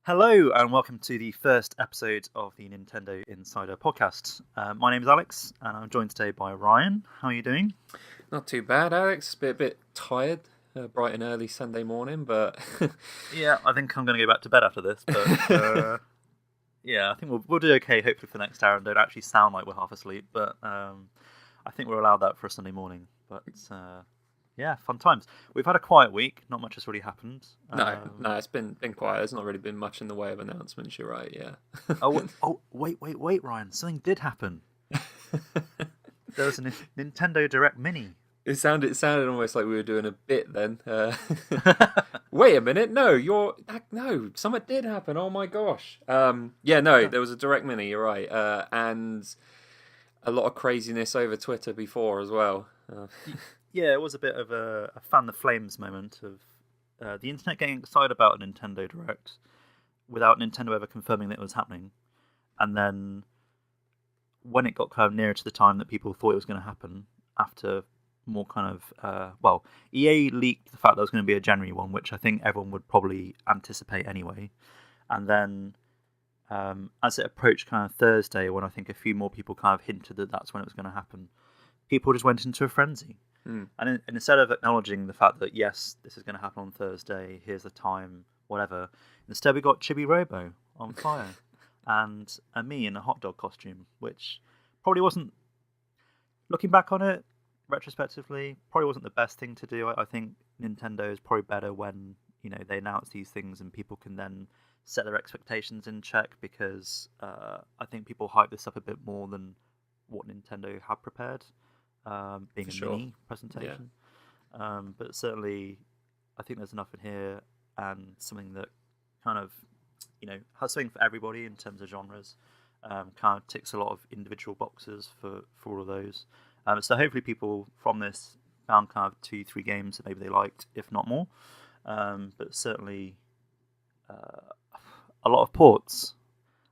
Hello and welcome to the first episode of the Nintendo Insider podcast. My name is Alex and I'm joined today by Ryan. How are you doing? Not too bad, Alex. Bit tired. Bright and early Sunday morning, but Yeah, I think I'm going to go back to bed after this, but yeah, I think we'll do okay hopefully for the next hour and don't actually sound like we're half asleep, but I think we're allowed that for a Sunday morning. But yeah, fun times. We've had a quiet week, not much has really happened. no, it's been quiet. There's not really been much in the way of announcements. You're right, yeah. Wait, Ryan, something did happen. There was a Nintendo Direct Mini. It sounded almost like we were doing a bit then. Wait a minute, no, something did happen. Oh my gosh. There was a Direct Mini. You're right, and a lot of craziness over Twitter before as well. Yeah, it was a bit of a fan the flames moment of the internet getting excited about a Nintendo Direct without Nintendo ever confirming that it was happening, and then when it got kind of nearer to the time that people thought it was going to happen, after more kind of EA leaked the fact there was going to be a January one, which I think everyone would probably anticipate anyway, and then as it approached kind of Thursday, when I think a few more people kind of hinted that that's when it was going to happen, people just went into a frenzy. And instead of acknowledging the fact that yes, this is going to happen on Thursday, here's the time, whatever, instead we got Chibi Robo on fire and me in a hot dog costume, which probably wasn't, looking back on it retrospectively, probably wasn't the best thing to do. I think Nintendo is probably better when they announce these things and people can then set their expectations in check, because I think people hype this up a bit more than what Nintendo had prepared. Being a mini presentation, but certainly I think there's enough in here and something that kind of has something for everybody in terms of genres. Kind of ticks a lot of individual boxes for all of those. So hopefully people from this found kind of 2-3 games that maybe they liked, if not more. But certainly a lot of ports.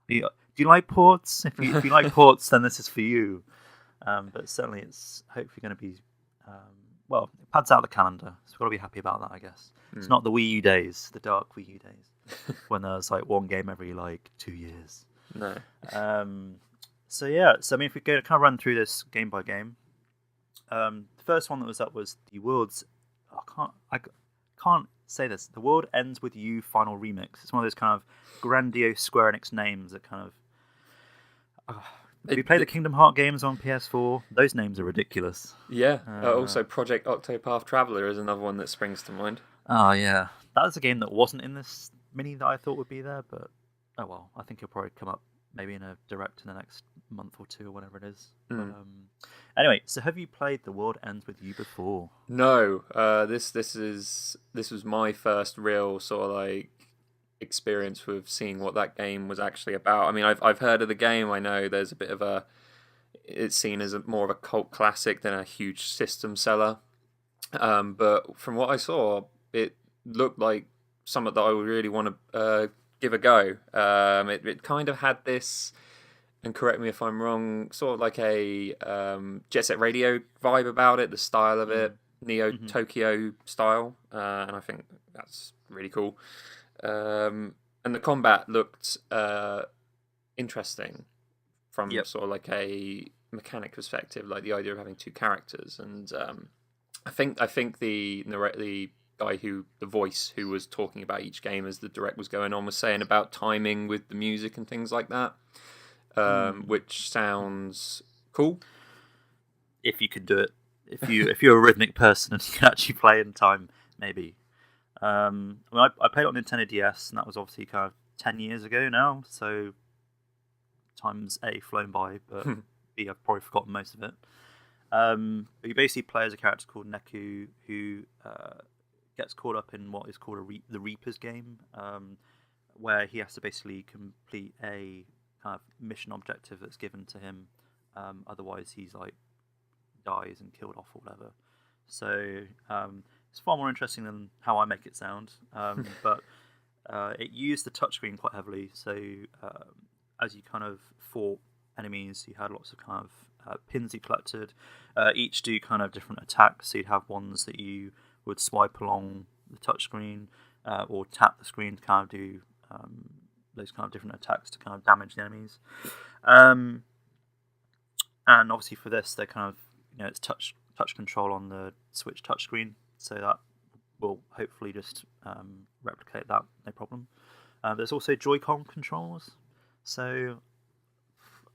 Do you like ports? If you like ports, then this is for you. But certainly it's hopefully going to be, it pads out the calendar, so we've got to be happy about that, I guess. It's not the Wii U days, the dark Wii U days, when there's like one game every 2 years. No. So I mean, if we go to kind of run through this game by game, the first one that was up was the world's, I can't say this, The World Ends With You Final Remix. It's one of those kind of grandiose Square Enix names that kind of... Have you played the Kingdom Hearts games on PS4? Those names are ridiculous. Yeah. Also, Project Octopath Traveler is another one that springs to mind. Oh, yeah. That was a game that wasn't in this mini that I thought would be there, but oh well. I think it'll probably come up maybe in a direct in the next month or two or whatever it is. Anyway, so have you played The World Ends With You before? No. This was my first real sort of experience with seeing what that game was actually about. I mean, I've heard of the game. I know there's a bit of it's seen as more of a cult classic than a huge system seller. But from what I saw, it looked like something that I would really want to give a go. It kind of had this, and correct me if I'm wrong, sort of like a Jet Set Radio vibe about it, the style of it, Neo Tokyo style, and I think that's really cool. And the combat looked interesting from sort of like a mechanic perspective, like the idea of having two characters. And I think the guy the voice who was talking about each game as the direct was going on was saying about timing with the music and things like that, which sounds cool. If you could do it, if you're a rhythmic person and you can actually play in time, maybe. I played it on Nintendo DS, and that was obviously kind of 10 years ago now, so time's A, flown by, but B, I've probably forgotten most of it. But you basically play as a character called Neku, who gets caught up in what is called the Reaper's game, where he has to basically complete a kind of mission objective that's given to him, otherwise he's dies and killed off or whatever. So it's far more interesting than how I make it sound, but it used the touchscreen quite heavily. So as you kind of fought enemies, you had lots of kind of pins you collected. Each do kind of different attacks. So you'd have ones that you would swipe along the touchscreen or tap the screen to kind of do those kind of different attacks to kind of damage the enemies. And obviously for this, they kind of it's touch control on the Switch touchscreen, so that will hopefully just replicate that, no problem. There's also Joy-Con controls, so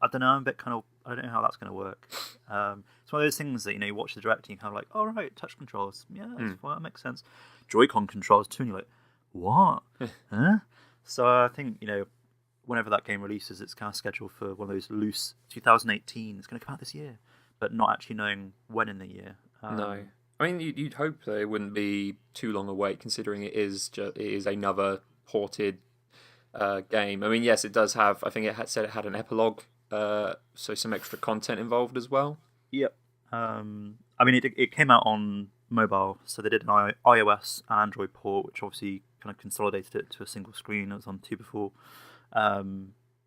I don't know. I'm a bit I don't know how that's going to work. It's one of those things that you watch the direct and you kind of like, all right, touch controls, yeah, that makes sense. Joy-Con controls too, and you're like, what? Huh? So I think whenever that game releases, it's kind of scheduled for one of those loose 2018. It's going to come out this year, but not actually knowing when in the year. No. I mean, you'd hope that it wouldn't be too long a wait, considering it is another ported game. I mean, yes, it does have. I think it said it had an epilogue, so some extra content involved as well. Yep. I mean, it came out on mobile, so they did an iOS and Android port, which obviously kind of consolidated it to a single screen. It was on 2 before,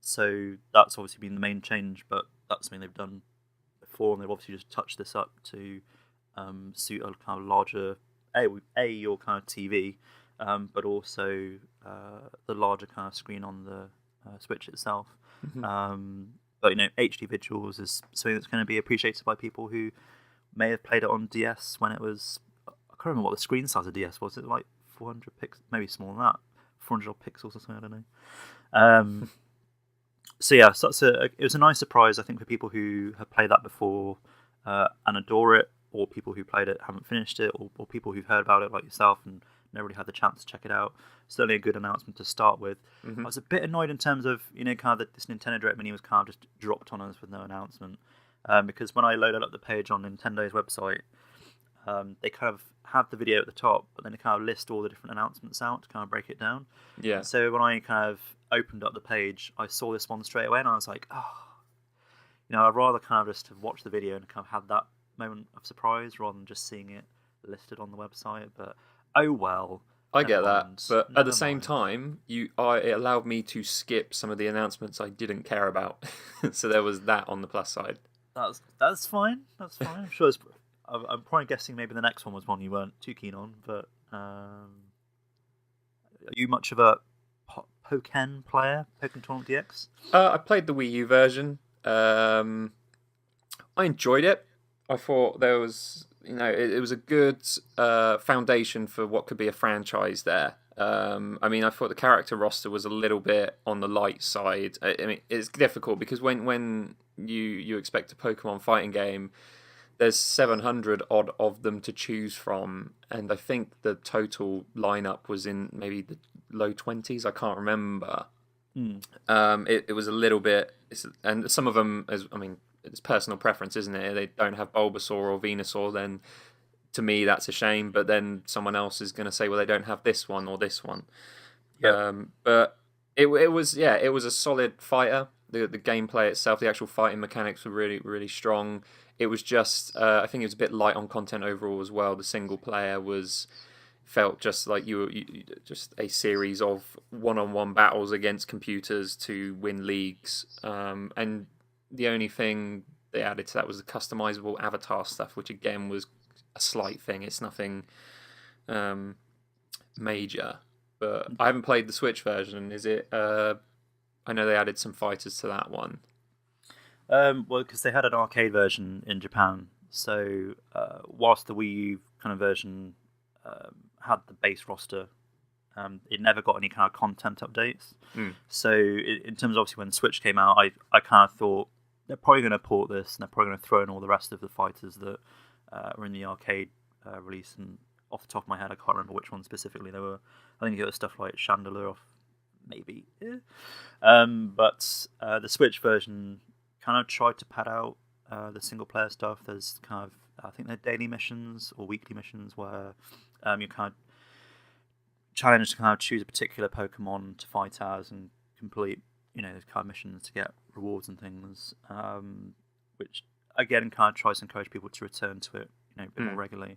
so that's obviously been the main change. But that's something they've done before, and they've obviously just touched this up to suit a kind of larger your kind of TV, but also the larger kind of screen on the Switch itself. But HD visuals is something that's going to be appreciated by people who may have played it on DS when it was. I can't remember what the screen size of DS was. It like 400 pixels, maybe smaller than that, 400 pixels or something. I don't know. So yeah, so it was a nice surprise, I think, for people who have played that before and adore it, or people who played it haven't finished it, or people who've heard about it like yourself and never really had the chance to check it out. Certainly a good announcement to start with. I was a bit annoyed in terms of kind of this Nintendo Direct Mini was kind of just dropped on us with no announcement, because when I loaded up the page on Nintendo's website, they kind of have the video at the top, but then they kind of list all the different announcements out to kind of break it down. Yeah. So when I kind of opened up the page, I saw this one straight away, and I was like, I'd rather kind of just have watched the video and kind of had that moment of surprise rather than just seeing it listed on the website. But oh well. I get that, but at the same time, it allowed me to skip some of the announcements I didn't care about. So there was that on the plus side. That's fine. That's fine. I'm sure. I'm probably guessing maybe the next one was one you weren't too keen on. But are you much of a Pokemon player? Pokmon Tournament DX? I played the Wii U version. I enjoyed it. I thought there was. It was a good foundation for what could be a franchise there. I mean, I thought the character roster was a little bit on the light side. I mean, it's difficult because when you expect a Pokemon fighting game, there's 700 odd of them to choose from, and I think the total lineup was in maybe the low 20s. I can't remember. It was a little bit, and some of them, it's personal preference, isn't it? They don't have Bulbasaur or Venusaur, then to me that's a shame. But then someone else is going to say, well, they don't have this one or this one. Yep. But it was a solid fighter. The gameplay itself, the actual fighting mechanics were really, really strong. It was just, I think it was a bit light on content overall as well. The single player felt just like you just a series of one-on-one battles against computers to win leagues, and the only thing they added to that was the customizable avatar stuff, which again was a slight thing. It's nothing major. But I haven't played the Switch version. Is it? I know they added some fighters to that one. Well, because they had an arcade version in Japan. So whilst the Wii U kind of version had the base roster, it never got any kind of content updates. So in terms of obviously when Switch came out, I kind of thought they're probably going to port this, and they're probably going to throw in all the rest of the fighters that were in the arcade release. And off the top of my head, I can't remember which one specifically they were. I think it was stuff like Chandelier off, maybe. Yeah. But the Switch version kind of tried to pad out the single player stuff. There's kind of, I think they're daily missions or weekly missions where you're kind of challenged to kind of choose a particular Pokemon to fight as and complete, those kind of missions to get rewards and things, which again kind of tries to encourage people to return to it, a bit more regularly.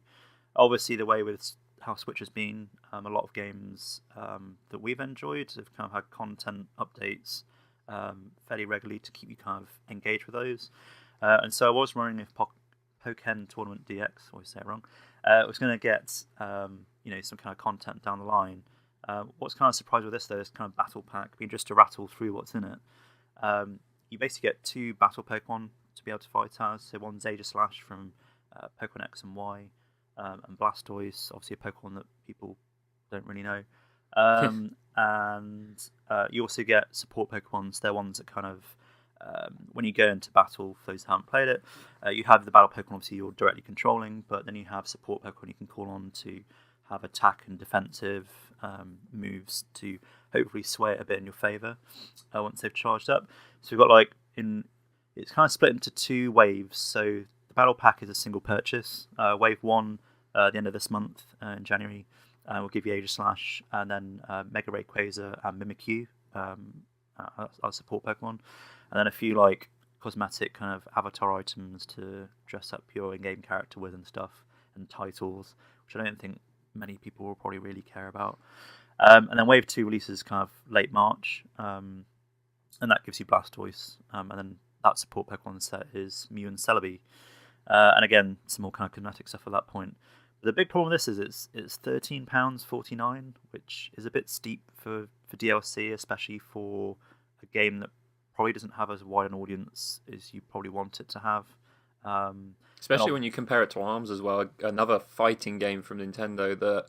Obviously, the way with how Switch has been, a lot of games that we've enjoyed have kind of had content updates fairly regularly to keep you kind of engaged with those. And so I was wondering if Pokmon Tournament DX, always say it wrong, was going to get some kind of content down the line. What's kind of surprised with this though is kind of battle pack. I mean, just to rattle through what's in it, you basically get 2 battle Pokemon to be able to fight as. So one's Aegislash from Pokemon X and Y, and Blastoise, obviously a Pokemon that people don't really know. And you also get support Pokemons. They're ones that kind of, when you go into battle, for those who haven't played it, you have the battle Pokemon obviously you're directly controlling, but then you have support Pokemon you can call on to have attack and defensive moves to hopefully sway it a bit in your favour once they've charged up. So we've got it's kind of split into 2 waves. So the battle pack is a single purchase. Wave 1 at the end of this month in January will give you Aegislash, and then Mega Rayquaza and Mimikyu are support Pokemon, and then a few cosmetic kind of avatar items to dress up your in-game character with and stuff, and titles, which I don't think many people will probably really care about. And then Wave 2 releases kind of late March, and that gives you Blastoise, and then that support Pokemon set is Mew and Celebi. And again, some more kind of cosmetic stuff at that point. But the big problem with this is it's £13.49, which is a bit steep for DLC, especially for a game that probably doesn't have as wide an audience as you probably want it to have. Especially when you compare it to ARMS as well, another fighting game from Nintendo that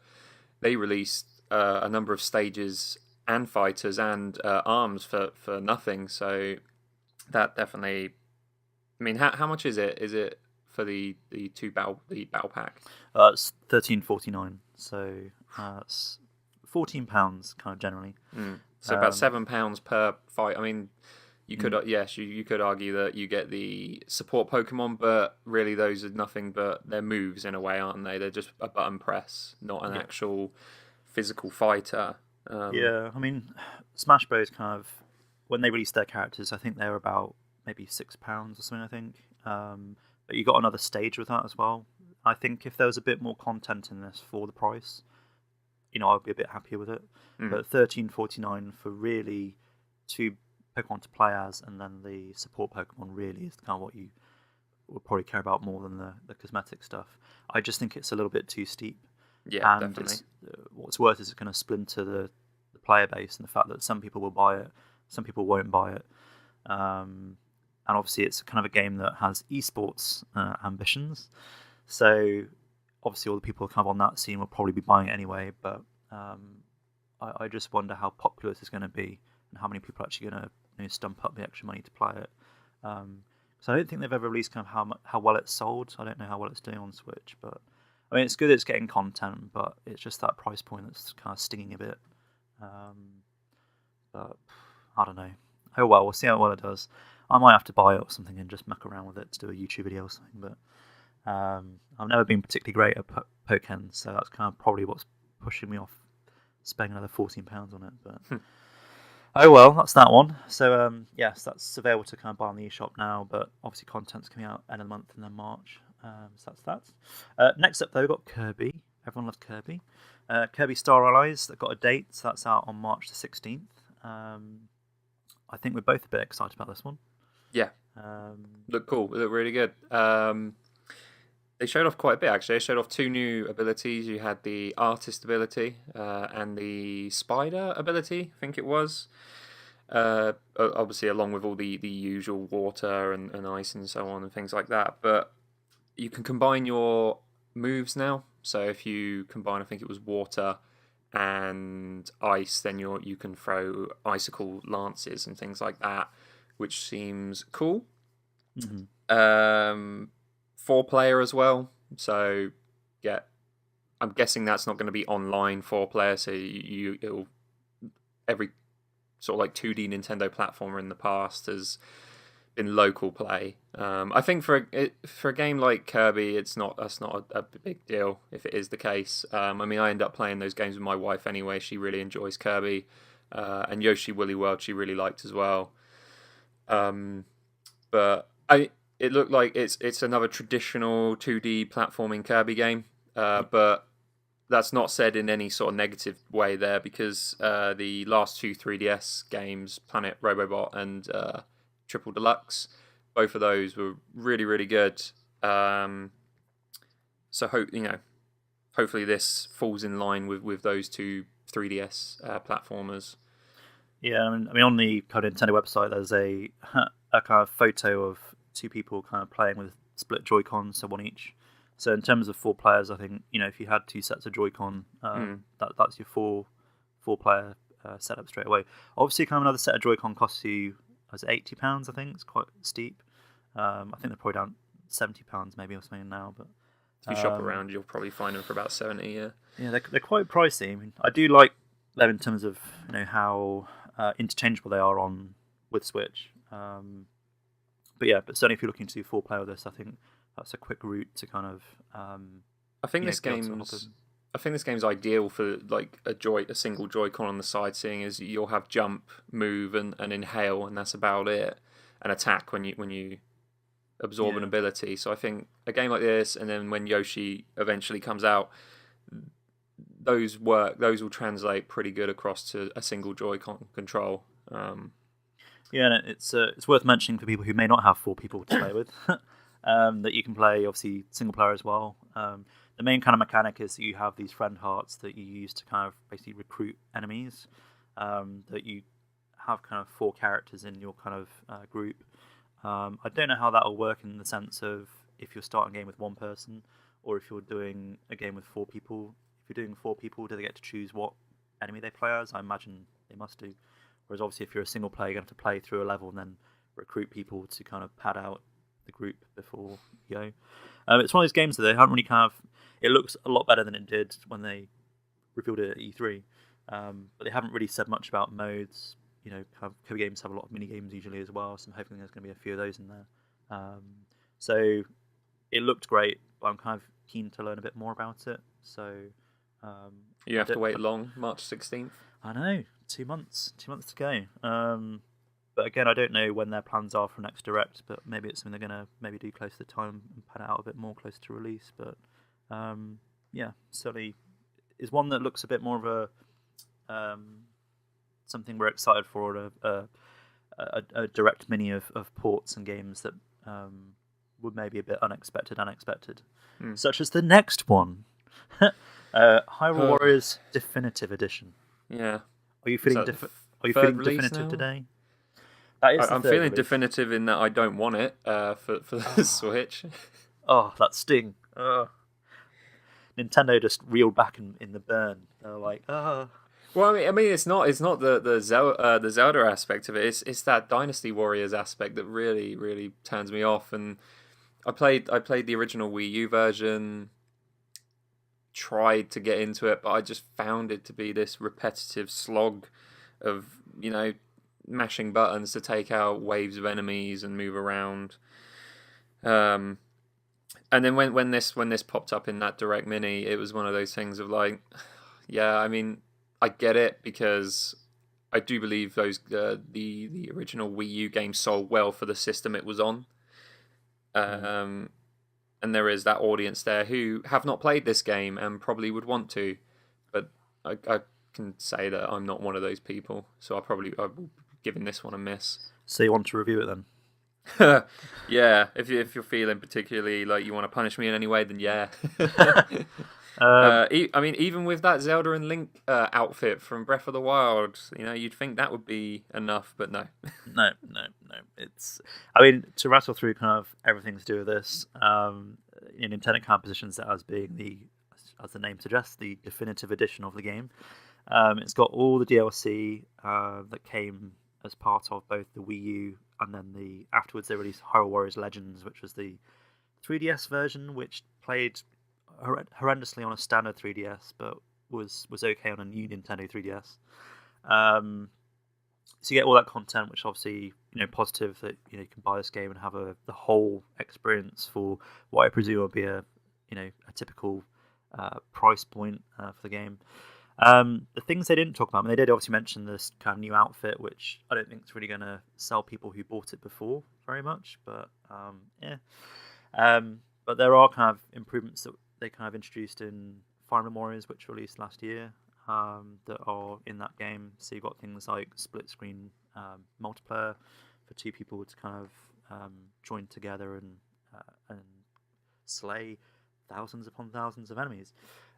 they released a number of stages and fighters and ARMS for nothing. So that definitely, I mean, how much is it? Is it for the battle pack? It's £13.49, so it's £14 kind of generally. So about £7 per fight. I mean, you could you could argue that you get the support Pokemon, but really those are nothing but their moves in a way, aren't they? They're just a button press, not an actual physical fighter. I mean, Smash Bros. Kind of, when they released their characters, I think they were about maybe £6 or something. I think, but you got another stage with that as well. I think if there was a bit more content in this for the price, I'd be a bit happier with it. But £13.49 for really 2 Pokemon to play as, and then the support Pokemon really is kind of what you would probably care about more than the cosmetic stuff. I just think it's a little bit too steep. Yeah, and definitely. What's worse is it's going to splinter the player base, and the fact that some people will buy it, some people won't buy it. And obviously it's kind of a game that has esports ambitions. So obviously all the people kind of on that scene will probably be buying it anyway, but I just wonder how popular this is going to be and how many people are actually going to stump up the extra money to play it. So I don't think they've ever released kind of how well it's sold. I don't know how well it's doing on Switch, but I mean it's good that it's getting content, but it's just that price point that's kind of stinging a bit. But I don't know. Oh well, we'll see how well it does. I might have to buy it or something and just muck around with it to do a YouTube video or something, but I've never been particularly great at Pokemon, so that's kind of probably what's pushing me off spending another £14 on it. But oh well, that's that one. So yes, that's available to kind of buy on the eShop now, but obviously content's coming out end of the month and then March. So that's that. Next up though, we've got Kirby. Everyone loves Kirby. Kirby Star Allies, that got a date, so that's out on March the 16th. I think we're both a bit excited about this one. Yeah. Look cool. Look really good. They showed off quite a bit, actually. They showed off 2 new abilities. You had the Artist ability and the Spider ability, I think it was. Obviously, along with all the usual water and ice and so on and things like that. But you can combine your moves now. So if you combine, I think it was water and ice, then you can throw icicle lances and things like that, which seems cool. 4-player as well, so I'm guessing that's not going to be online 4-player, so it'll every sort of like 2D Nintendo platformer in the past has been local play. I think for a game like Kirby, that's not a big deal if it is the case. I mean, I end up playing those games with my wife anyway. She really enjoys Kirby, and Yoshi Woolly World she really liked as well. But it looked like it's another traditional 2D platforming Kirby game, but that's not said in any sort of negative way there, because the last 2 3DS games, Planet Robobot and Triple Deluxe, both of those were really, really good. So hopefully this falls in line with those two 3DS platformers. Yeah, I mean, on the kind of Nintendo website, there's a kind of photo of two people kind of playing with split Joy-Cons, so one each. So in terms of 4 players, I think if you had 2 sets of Joy-Con, that's your four player setup straight away. Obviously, kind of another set of Joy-Con costs you, was it £80? I think it's quite steep. I think they're probably down £70 maybe or something now, but. If you shop around, you'll probably find them for about 70. Yeah. Yeah, they're quite pricey. I mean, I do like them in terms of how interchangeable they are on with Switch. But certainly if you're looking to do 4-player with this, I think that's a quick route to kind of. I think this game's ideal for like a single Joy-Con on the side, seeing as you'll have jump, move, and inhale, and that's about it, and attack when you absorb an ability. So I think a game like this, and then when Yoshi eventually comes out, those will translate pretty good across to a single Joy-Con control. And it's worth mentioning for people who may not have 4 people to play with that you can play obviously single player as well. The main kind of mechanic is that you have these friend hearts that you use to kind of basically recruit enemies. That you have kind of 4 characters in your kind of group. I don't know how that will work in the sense of if you're starting a game with 1 person or if you're doing a game with 4 people. If you're doing 4 people, do they get to choose what enemy they play as? I imagine they must do. Whereas obviously if you're a single player, you're going to have to play through a level and then recruit people to kind of pad out the group before you go. It's one of those games that they haven't really kind of... It looks a lot better than it did when they revealed it at E3. But they haven't really said much about modes. Kind of Kirby games have a lot of mini games usually as well, so I'm hoping there's going to be a few of those in there. So it looked great, but I'm kind of keen to learn a bit more about it. So you have to wait long, March 16th. I know, 2 months to go. But again, I don't know when their plans are for next Direct, but maybe it's something they're going to maybe do close to the time and pan it out a bit more close to release. But certainly is one that looks a bit more of a something we're excited for, a Direct mini of ports and games that would maybe a bit unexpected, such as the next one, Hyrule Warriors Definitive Edition. Yeah. Are you feeling definitive now? today? I'm feeling release. Definitive in that I don't want it for the Switch. Oh, that sting! Nintendo just reeled back in the burn. They're like, oh. Well, I mean, it's not the Zelda aspect of it. It's that Dynasty Warriors aspect that really, really turns me off. And I played the original Wii U version. Tried to get into it, but I just found it to be this repetitive slog of mashing buttons to take out waves of enemies and move around. And then when this popped up in that Direct Mini, it was one of those things of like, yeah, I mean, I get it because I do believe those the original Wii U game sold well for the system it was on. And there is that audience there who have not played this game and probably would want to, but I can say that I'm not one of those people, so I'll be giving this one a miss. So you want to review it then? Yeah, if you're feeling particularly like you want to punish me in any way, then yeah. I mean, even with that Zelda and Link outfit from Breath of the Wild, you'd think that would be enough, but no. No. I mean, to rattle through kind of everything to do with this, Nintendo kind of positions it as being as the name suggests, the definitive edition of the game. It's got all the DLC that came as part of both the Wii U and then afterwards they released Hyrule Warriors Legends, which was the 3DS version, which played horrendously on a standard 3DS, but was okay on a new Nintendo 3DS. So you get all that content, which obviously positive that you can buy this game and have the whole experience for what I presume will be a typical price point for the game. The things they didn't talk about, I mean, they did obviously mention this kind of new outfit, which I don't think is really going to sell people who bought it before very much, but yeah. But there are kind of improvements that they kind of introduced in Fire Emblem Warriors, which released last year, that are in that game. So you've got things like split screen multiplayer for 2 people to kind of join together and slay thousands upon thousands of enemies.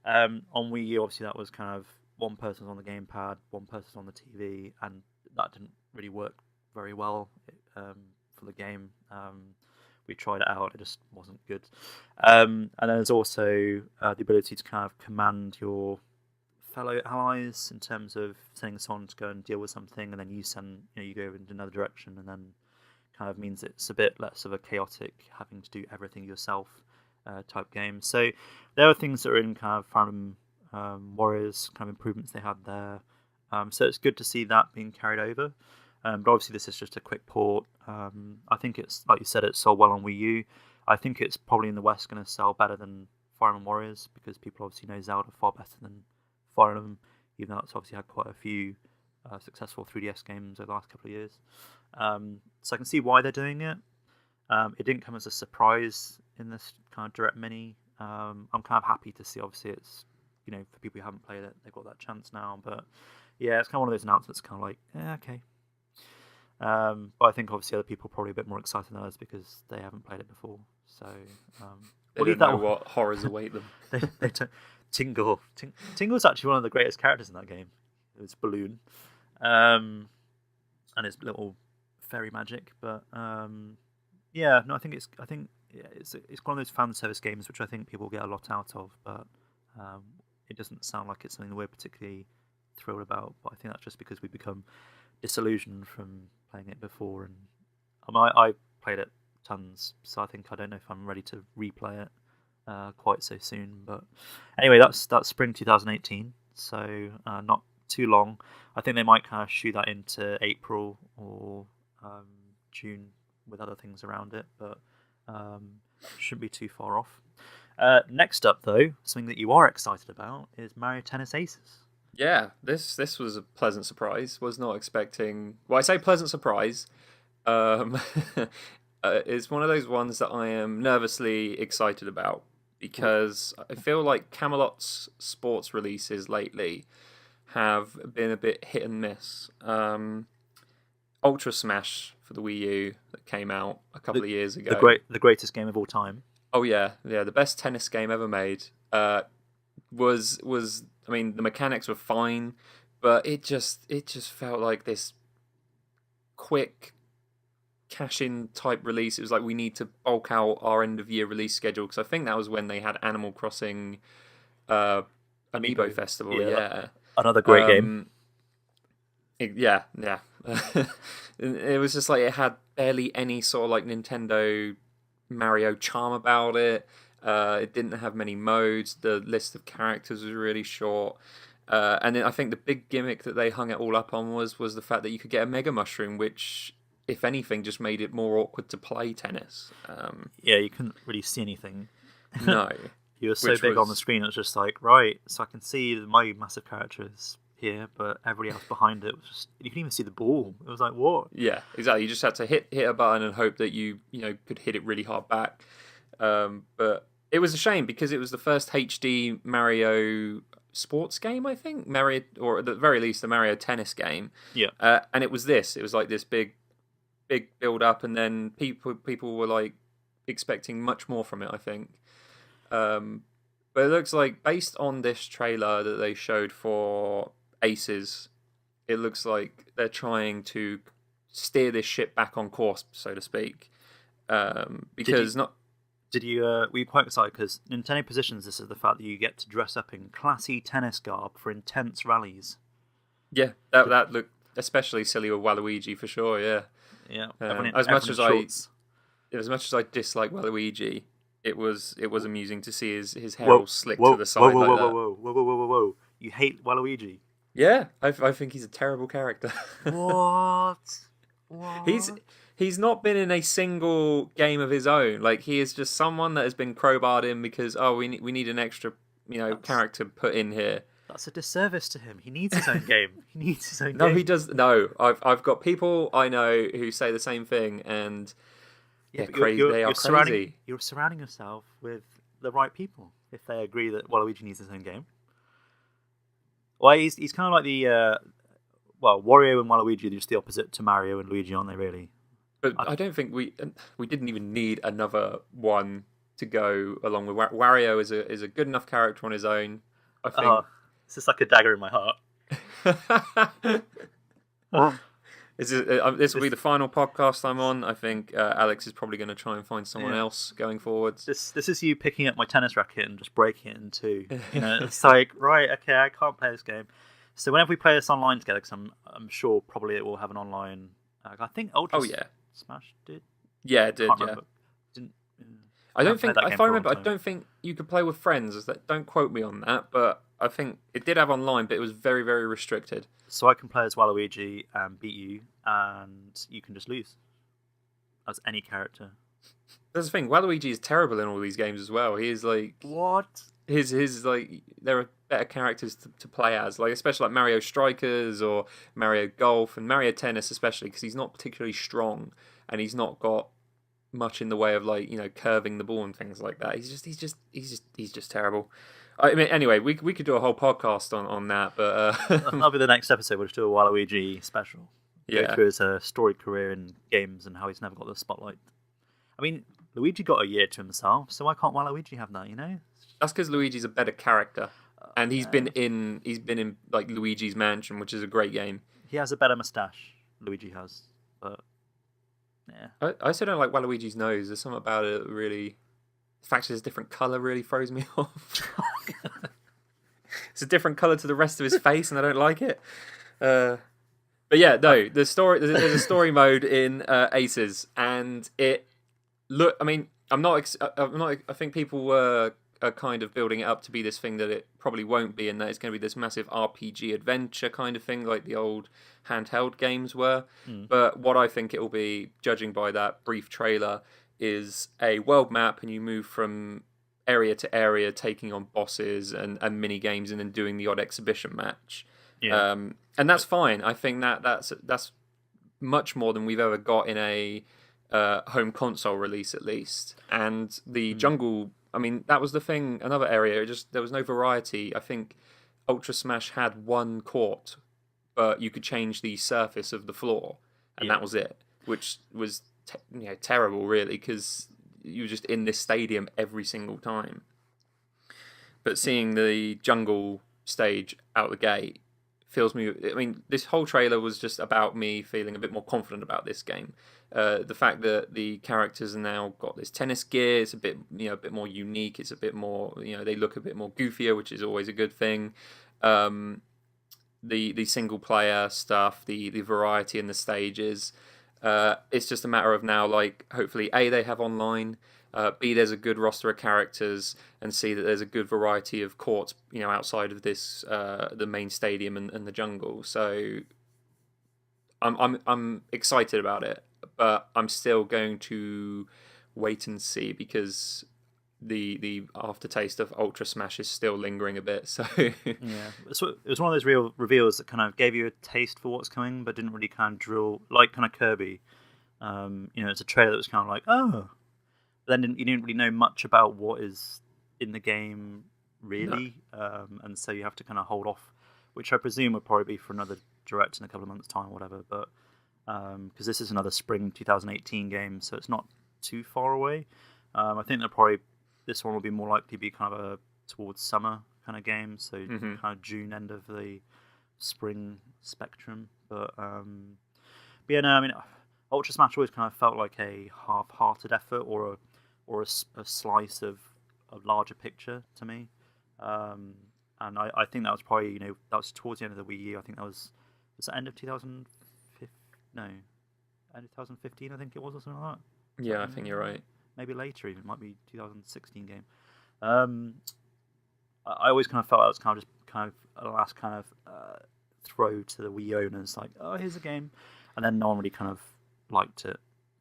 On Wii U, obviously, that was kind of one person's on the gamepad, one person's on the TV, and that didn't really work very well for the game. We tried it out; it just wasn't good. And then there's also the ability to kind of command your fellow allies in terms of sending someone to go and deal with something, and then you go in another direction, and then kind of means it's a bit less of a chaotic having to do everything yourself type game. So there are things that are in kind of Fire Emblem Warriors kind of improvements they had there. So it's good to see that being carried over. But obviously this is just a quick port. I think it's, like you said, it sold well on Wii U. I think it's probably in the West going to sell better than Fire Emblem Warriors because people obviously know Zelda far better than Fire Emblem, even though it's obviously had quite a few successful 3DS games over the last couple of years. So I can see why they're doing it. It didn't come as a surprise in this kind of Direct Mini. I'm kind of happy to see, obviously, it's, for people who haven't played it, they've got that chance now. But yeah, it's kind of one of those announcements, kind of like, okay. But I think obviously other people are probably a bit more excited than us because they haven't played it before. So they don't know what horrors await them. they don't. Tingle's actually one of the greatest characters in that game. It's Balloon, and it's little fairy magic. But yeah, no, I think it's one of those fan service games which I think people get a lot out of. But it doesn't sound like it's something that we're particularly thrilled about. But I think that's just because we become disillusioned from playing it before, and I played it tons, so I don't know if I'm ready to replay it quite so soon. But anyway, that's spring 2018, so not too long. I think they might kind of shoot that into April or June with other things around it, but shouldn't be too far off. Next up, though, something that you are excited about is Mario Tennis Aces. Yeah, this was a pleasant surprise. Was not expecting. Well, I say pleasant surprise. It's one of those ones that I am nervously excited about because I feel like Camelot's sports releases lately have been a bit hit and miss. Ultra Smash for the Wii U that came out a couple of years ago. The greatest game of all time. Oh yeah, the best tennis game ever made. Was I mean, the mechanics were fine, but it just felt like this quick cash-in type release. It was like, we need to bulk out our end-of-year release schedule, because I think that was when they had Animal Crossing Amiibo Festival. Yeah. Another great game. Yeah. It was just like, it had barely any sort of like Nintendo Mario charm about it. It didn't have many modes. The list of characters was really short. And then I think the big gimmick that they hung it all up on was the fact that you could get a Mega Mushroom, which, if anything, just made it more awkward to play tennis. Yeah, you couldn't really see anything. No. You were so big on the screen, it was just like, right, so I can see my massive characters here, but everybody else behind it was just, you couldn't even see the ball. It was like, what? Yeah, exactly. You just had to hit a button and hope that you could hit it really hard back. But it was a shame because it was the first HD Mario sports game, I think, Mario, or at the very least the Mario Tennis game. Yeah. And it was like this big build up, and then people were like expecting much more from it, I think. But it looks like, based on this trailer that they showed for Aces, it looks like they're trying to steer this ship back on course, so to speak. Because were you quite excited because Nintendo positions this as the fact that you get to dress up in classy tennis garb for intense rallies? Yeah, that looked especially silly with Waluigi for sure. Yeah. As much as I dislike Waluigi, it was amusing to see his hair all slicked to the side like that. Whoa! You hate Waluigi? Yeah, I think he's a terrible character. What? He's not been in a single game of his own. Like, he is just someone that has been crowbarred in because we need an extra character put in here. That's a disservice to him. He needs his own game. No, he does. No, I've got people I know who say the same thing, and they're crazy. They are crazy. You're surrounding yourself with the right people if they agree that Waluigi needs his own game. Well, he's kind of like the Wario and Waluigi are just the opposite to Mario and Luigi, aren't they? Really. But I don't think we didn't even need another one to go along with Wario. Is a good enough character on his own. I think it's just like a dagger in my heart. This will be the final podcast I'm on. I think Alex is probably going to try and find someone else going forwards. This is you picking up my tennis racket and just breaking it in two. It's like, right, okay, I can't play this game. So whenever we play this online together, because I'm sure probably it will have an online. I think Ultra Smash did. Yeah, it did. Didn't. I don't think. If I remember, I don't think you could play with friends. Don't quote me on that, but I think it did have online, but it was very, very restricted. So I can play as Waluigi and beat you, and you can just lose as any character. That's the thing. Waluigi is terrible in all these games as well. He is like what? His like there are better characters to play as, like especially like Mario Strikers or Mario Golf and Mario Tennis, especially because he's not particularly strong and he's not got much in the way of like curving the ball and things like that. He's just terrible. I mean, anyway, we could do a whole podcast on that, but that'll be the next episode. We'll just do a Waluigi special. Go through his storied career in games and how he's never got the spotlight. I mean, Luigi got a year to himself, so why can't Waluigi have that? That's because Luigi's a better character, and he's been in like Luigi's Mansion, which is a great game. He has a better mustache. Luigi has, but yeah. I also don't like Waluigi's nose. There's something about it that really. The fact it's a different colour really throws me off. It's a different colour to the rest of his face, and I don't like it. But yeah, no. There's a story mode in Aces, and it look. I mean, I'm not. I think people were kind of building it up to be this thing that it probably won't be, and that it's going to be this massive RPG adventure kind of thing, like the old handheld games were. But what I think it will be, judging by that brief trailer, is a world map, and you move from area to area, taking on bosses and mini games, and then doing the odd exhibition match. Yeah. And that's fine. I think that's much more than we've ever got in a home console release, at least. And the jungle. I mean, that was the thing. Another area, there was no variety. I think Ultra Smash had one court, but you could change the surface of the floor, and that was it, which was terrible, really, because you were just in this stadium every single time. But seeing the jungle stage out the gate fills me. I mean, this whole trailer was just about me feeling a bit more confident about this game. The fact that the characters have now got this tennis gear, it's a bit more unique. It's a bit more, they look a bit more goofier, which is always a good thing. The single player stuff, the variety in the stages. It's just a matter of now, like, hopefully, A, they have online, B, there's a good roster of characters, and C, that there's a good variety of courts, outside of this, the main stadium and the jungle. So I'm excited about it, but I'm still going to wait and see, because the aftertaste of Ultra Smash is still lingering a bit. So so it was one of those real reveals that kind of gave you a taste for what's coming, but didn't really kind of drill, like kind of Kirby. It's a trailer that was kind of like, oh, but then you didn't really know much about what is in the game, really. No. And so you have to kind of hold off, which I presume would probably be for another direct in a couple of months' time or whatever. But because this is another spring 2018 game, so it's not too far away. I think this one will be more likely to be kind of a towards summer kind of game, so kind of June, end of the spring spectrum. But yeah, no, I mean, Ultra Smash always kind of felt like a half-hearted effort or a slice of a larger picture to me. And I think that was probably, that was towards the end of the Wii U. I think that was the end of 2015? No, end of 2015, I think it was, or something like that. Yeah, I think you're right. Maybe later even, it might be 2016 game. I always kind of felt that was kind of just a last kind of throw to the Wii owners, like, oh, here's a game, and then no one really kind of liked it.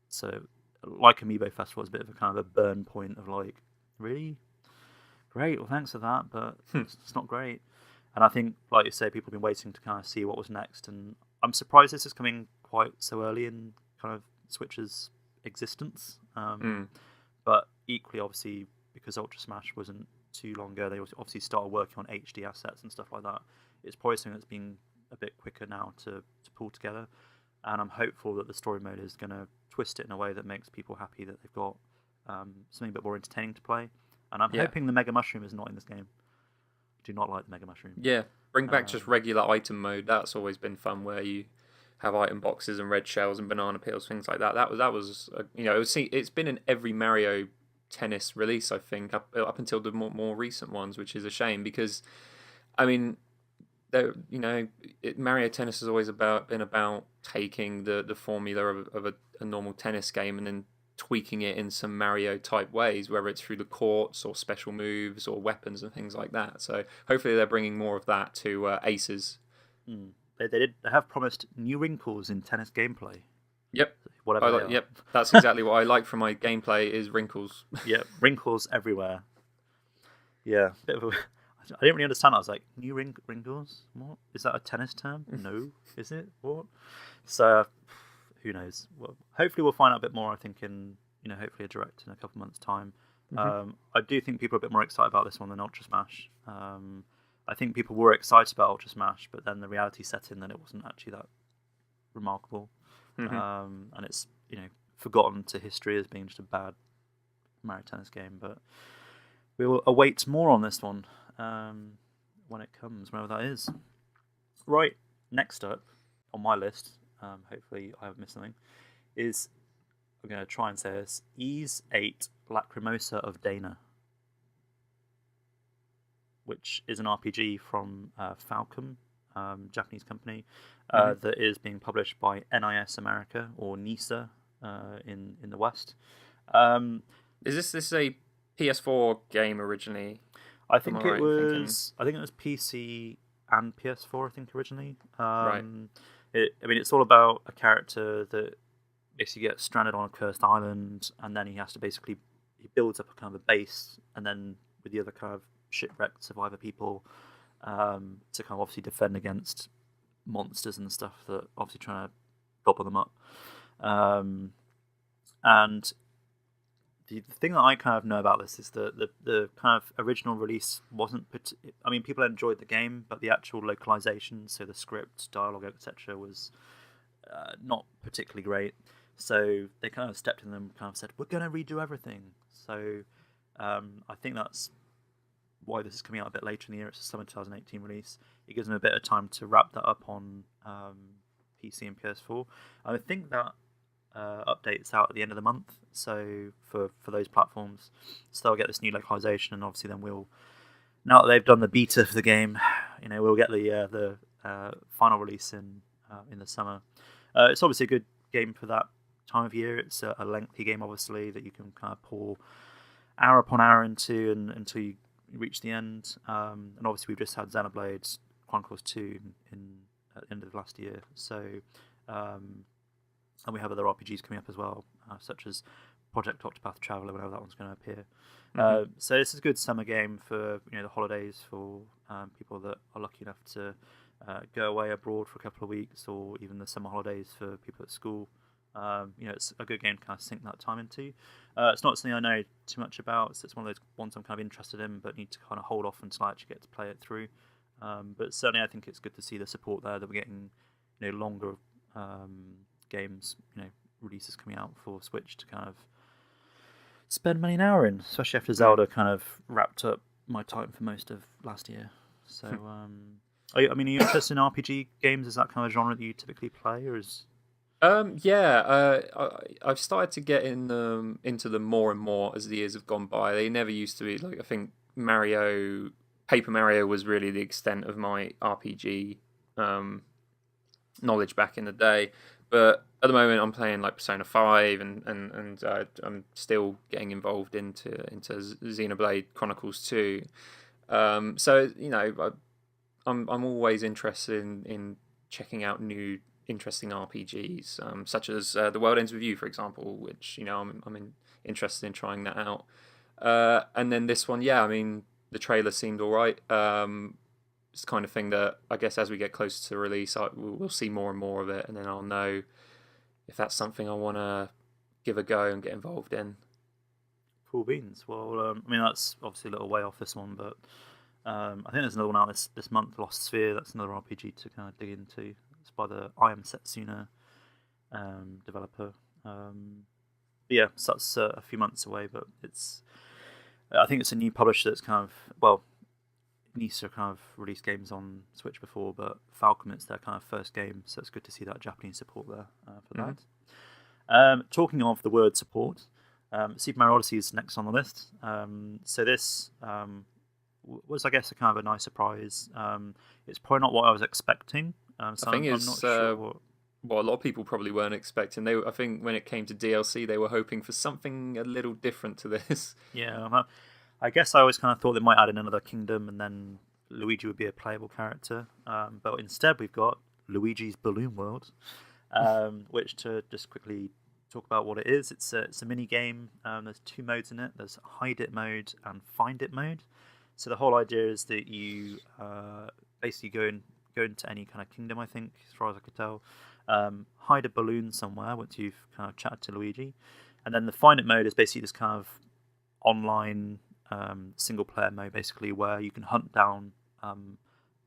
So, like Amiibo Festival was a bit of a kind of a burn point of like, really? Great, well thanks for that, but it's not great. And I think, like you say, people have been waiting to kind of see what was next, and I'm surprised this is coming quite so early in kind of Switch's existence. But equally, obviously, because Ultra Smash wasn't too long ago, they obviously started working on HD assets and stuff like that. It's probably something that's been a bit quicker now to pull together, and I'm hopeful that the story mode is going to twist it in a way that makes people happy that they've got something a bit more entertaining to play. And I'm hoping the Mega Mushroom is not in this game. do not like the Mega Mushroom. Yeah, bring back just regular item mode. That's always been fun, where you have item boxes and red shells and banana peels, things like that. That was it's been in every Mario Tennis release, I think, up until the more recent ones, which is a shame because, I mean, Mario Tennis has always been about taking the formula of a normal tennis game and then tweaking it in some Mario type ways, whether it's through the courts or special moves or weapons and things like that. So hopefully they're bringing more of that to Aces. They have promised new wrinkles in tennis gameplay. Yep. Whatever. Yep. That's exactly what I like from my gameplay is wrinkles. Yeah, wrinkles everywhere. Yeah, bit of a. I didn't really understand. I was like, new wrinkles? What? Is that a tennis term? No. Is it? What? So, who knows? Well, hopefully we'll find out a bit more, I think, in, hopefully a direct in a couple of months' time. I do think people are a bit more excited about this one than Ultra Smash. I think people were excited about Ultra Smash, but then the reality set in that it wasn't actually that remarkable. And it's, forgotten to history as being just a bad Mario Tennis game. But we will await more on this one. When it comes, whenever that is. Right, next up on my list, hopefully I haven't missed something, is, I'm going to try and say this, YZ8 Black Promoter of Dana, which is an RPG from Falcom, Japanese company, that is being published by NIS America, or NISA in the West. Is this a PS4 game originally? I think it was PC and PS4. I think originally. Right. It's all about a character that basically gets stranded on a cursed island, and then he builds up a kind of a base, and then with the other kind of shipwrecked survivor people, to kind of obviously defend against monsters and stuff that obviously trying to gobble them up. And the thing that I kind of know about this is that the kind of original release wasn't... people enjoyed the game, but the actual localization, so the script, dialogue, etc., was not particularly great. So they kind of stepped in and kind of said, we're going to redo everything. So I think that's why this is coming out a bit later in the year. It's a summer 2018 release. It gives them a bit of time to wrap that up on PC and PS4. I think that update's out at the end of the month, so for those platforms, so they'll get this new localization, and obviously then now that they've done the beta for the game, we'll get the final release in the summer. It's obviously a good game for that time of year. It's a lengthy game, obviously, that you can kind of pour hour upon hour into until you reach the end. And obviously we've just had Xenoblade Chronicles 2 at the end of last year, so and we have other RPGs coming up as well, such as Project Octopath Traveler, whenever that one's going to appear. So this is a good summer game for the holidays, for people that are lucky enough to go away abroad for a couple of weeks, or even the summer holidays for people at school. It's a good game to kind of sink that time into. It's not something I know too much about, so it's one of those ones I'm kind of interested in, but need to kind of hold off until I actually get to play it through. But certainly I think it's good to see the support there, that we're getting longer games, releases coming out for Switch to kind of spend many an hour in, especially after Zelda kind of wrapped up my time for most of last year. So, are you interested in RPG games? Is that kind of genre that you typically play, or is? I've started to get into them more and more as the years have gone by. They never used to be I think Paper Mario was really the extent of my RPG knowledge back in the day. But at the moment, I'm playing Persona 5, and I'm still getting involved into Xenoblade Chronicles 2. So I'm always interested in checking out new interesting RPGs, such as The World Ends With You, for example, which I'm interested in trying that out. And then this one, the trailer seemed all right. It's the kind of thing that I guess as we get closer to release, we'll see more and more of it, and then I'll know if that's something I want to give a go and get involved in. Cool beans. Well, that's obviously a little way off this one, but I think there's another one out this month, Lost Sphere. That's another RPG to kind of dig into. It's by the I Am Setsuna developer. So that's a few months away, but I think it's a new publisher that's kind of, Nisa kind of released games on Switch before, but Falcom, it's their kind of first game, so it's good to see that Japanese support there for that. Talking of the word support, Super Mario Odyssey is next on the list. So this was, I guess, a kind of a nice surprise. It's probably not what I was expecting. So I think I'm it's not sure what... what a lot of people probably weren't expecting. I think when it came to DLC, they were hoping for something a little different to this. Yeah, I guess I always kind of thought they might add in another kingdom and then Luigi would be a playable character. But instead we've got Luigi's Balloon World, which, to just quickly talk about what it is, it's a mini game. There's 2 modes in it. There's Hide It mode and Find It mode. So the whole idea is that you basically go into any kind of kingdom, I think, as far as I could tell. Hide a balloon somewhere once you've kind of chatted to Luigi. And then the Find It mode is basically this kind of online single player mode, basically, where you can hunt down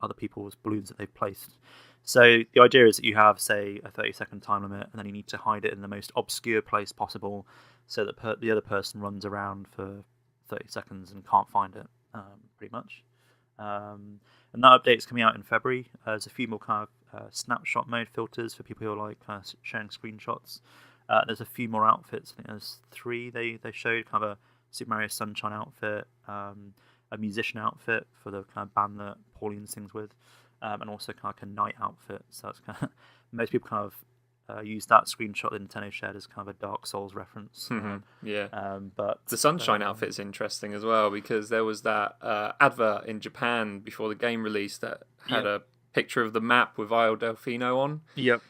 other people's balloons that they've placed. So the idea is that you have, say, a 30-second time limit, and then you need to hide it in the most obscure place possible so that the other person runs around for 30 seconds and can't find it, pretty much. And that update's coming out in February. There's a few more kind of snapshot mode filters for people who are like kind of sharing screenshots. There's a few more outfits. I think there's 3 they showed, kind of a Super Mario Sunshine outfit, a musician outfit for the kind of band that Pauline sings with, and also kind of like a knight outfit. So that's kind of, most people kind of use that screenshot that Nintendo shared as kind of a Dark Souls reference. But the Sunshine outfit's interesting as well, because there was that advert in Japan before the game released that had a picture of the map with Isle Delfino on. Yep.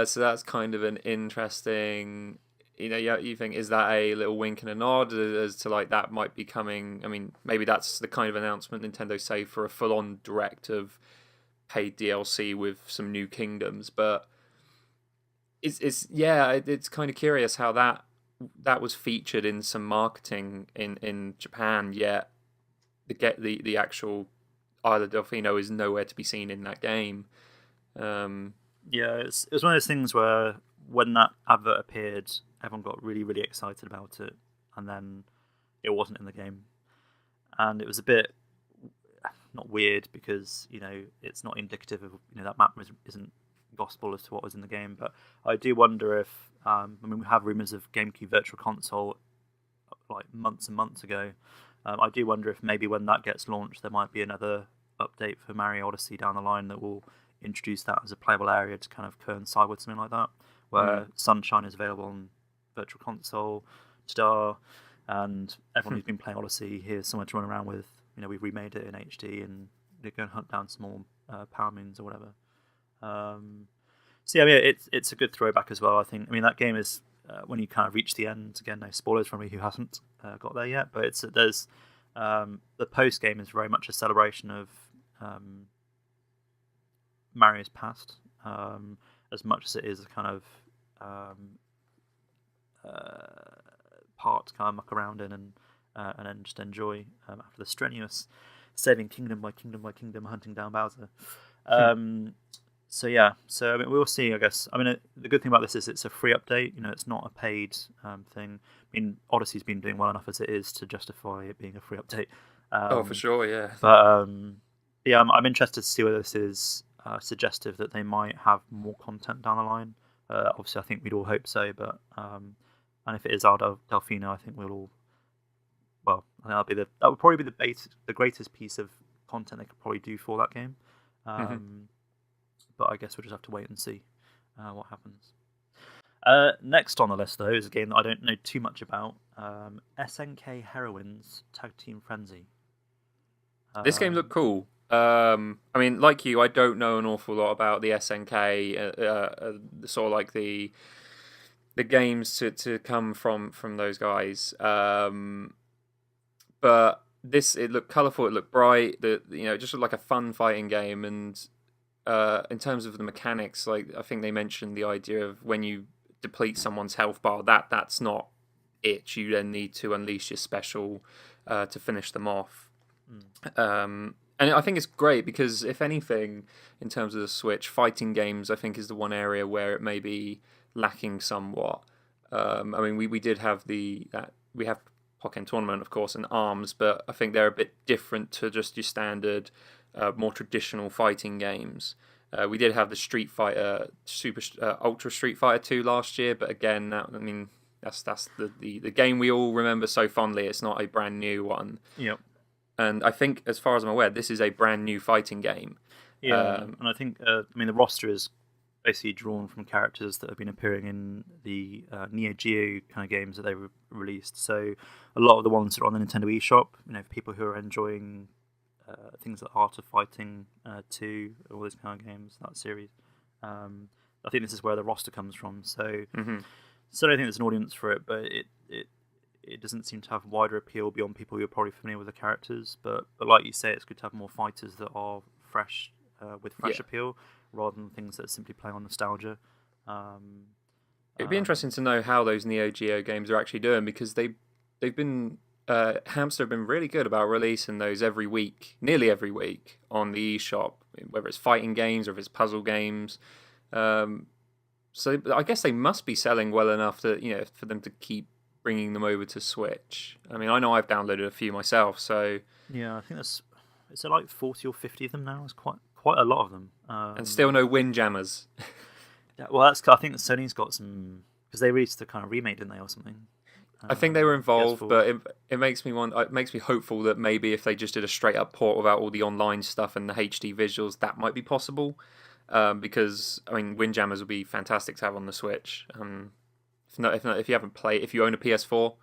So that's kind of an interesting... you think, is that a little wink and a nod as to like that might be coming? I mean, maybe that's the kind of announcement Nintendo say for a full-on direct of paid DLC with some new kingdoms. But it's kind of curious how that was featured in some marketing in Japan, yet the actual Isla Delfino is nowhere to be seen in that game. It was one of those things where when that advert appeared, everyone got really, really excited about it, and then it wasn't in the game. And it was a bit, not weird, because, it's not indicative of, that map isn't gospel as to what was in the game, but I do wonder if, we have rumours of GameCube Virtual Console, like, months and months ago. I do wonder if maybe when that gets launched, there might be another update for Mario Odyssey down the line that will introduce that as a playable area to kind of coincide with something like that, where Sunshine is available on Virtual Console, Star, and everyone who's been playing Odyssey here's somewhere to run around with. We've remade it in HD and go and hunt down some more power moons or whatever. It's a good throwback as well, I think. That game is, when you kind of reach the end, again, no spoilers for me who hasn't got there yet, but there's the post game is very much a celebration of Mario's past, as much as it is a kind of part to kind of muck around in and then just enjoy after the strenuous saving kingdom by kingdom by kingdom, hunting down Bowser. We'll see, I guess. The good thing about this is it's a free update. It's not a paid thing. Odyssey's been doing well enough as it is to justify it being a free update. For sure, yeah. But I'm interested to see whether this is suggestive that they might have more content down the line. Obviously, I think we'd all hope so, but and if it is Delfino, I think we'll all. Well, I think that would probably be the greatest piece of content they could probably do for that game. But I guess we'll just have to wait and see what happens. Next on the list, though, is a game that I don't know too much about. SNK Heroines Tag Team Frenzy. This game looked cool. Like you, I don't know an awful lot about the SNK, sort of like the games to come from those guys. But it looked colourful, it looked bright. It just looked like a fun fighting game. And in terms of the mechanics, like I think they mentioned the idea of when you deplete someone's health bar, that's not it. You then need to unleash your special to finish them off. And I think it's great because, if anything, in terms of the Switch, fighting games, I think, is the one area where it may be lacking somewhat. We did have we have Pokmon Tournament, of course, and ARMS, but I think they're a bit different to just your standard, more traditional fighting games. We did have the Street Fighter Ultra Street Fighter 2 last year, but again, that's the game we all remember so fondly. It's not a brand new one. Yep. And I think, as far as I'm aware, this is a brand new fighting game. Yeah, and I think the roster is basically drawn from characters that have been appearing in the Neo Geo kind of games that they released. So a lot of the ones that are on the Nintendo eShop, for people who are enjoying things like Art of Fighting 2, all those kind of games, that series. I think this is where the roster comes from. So, so I don't think there's an audience for it, but it doesn't seem to have wider appeal beyond people who are probably familiar with the characters. But like you say, it's good to have more fighters that are fresh, with fresh appeal, rather than things that are simply playing on nostalgia. It'd be interesting to know how those Neo Geo games are actually doing, because they've been Hamster have been really good about releasing those nearly every week on the eShop, whether it's fighting games or if it's puzzle games. So I guess they must be selling well enough to for them to keep bringing them over to Switch. I mean, I know I've downloaded a few myself, so yeah, I think it's like 40 or 50 of them now. It's quite a lot of them, and still no Windjammers. Yeah, well, I think that Sony's got some, because they released a kind of remake, didn't they, or something? I think they were involved, PS4. but it makes me it makes me hopeful that maybe if they just did a straight up port without all the online stuff and the HD visuals, that might be possible. Because I mean, Windjammers would be fantastic to have on the Switch. If you own a PS4,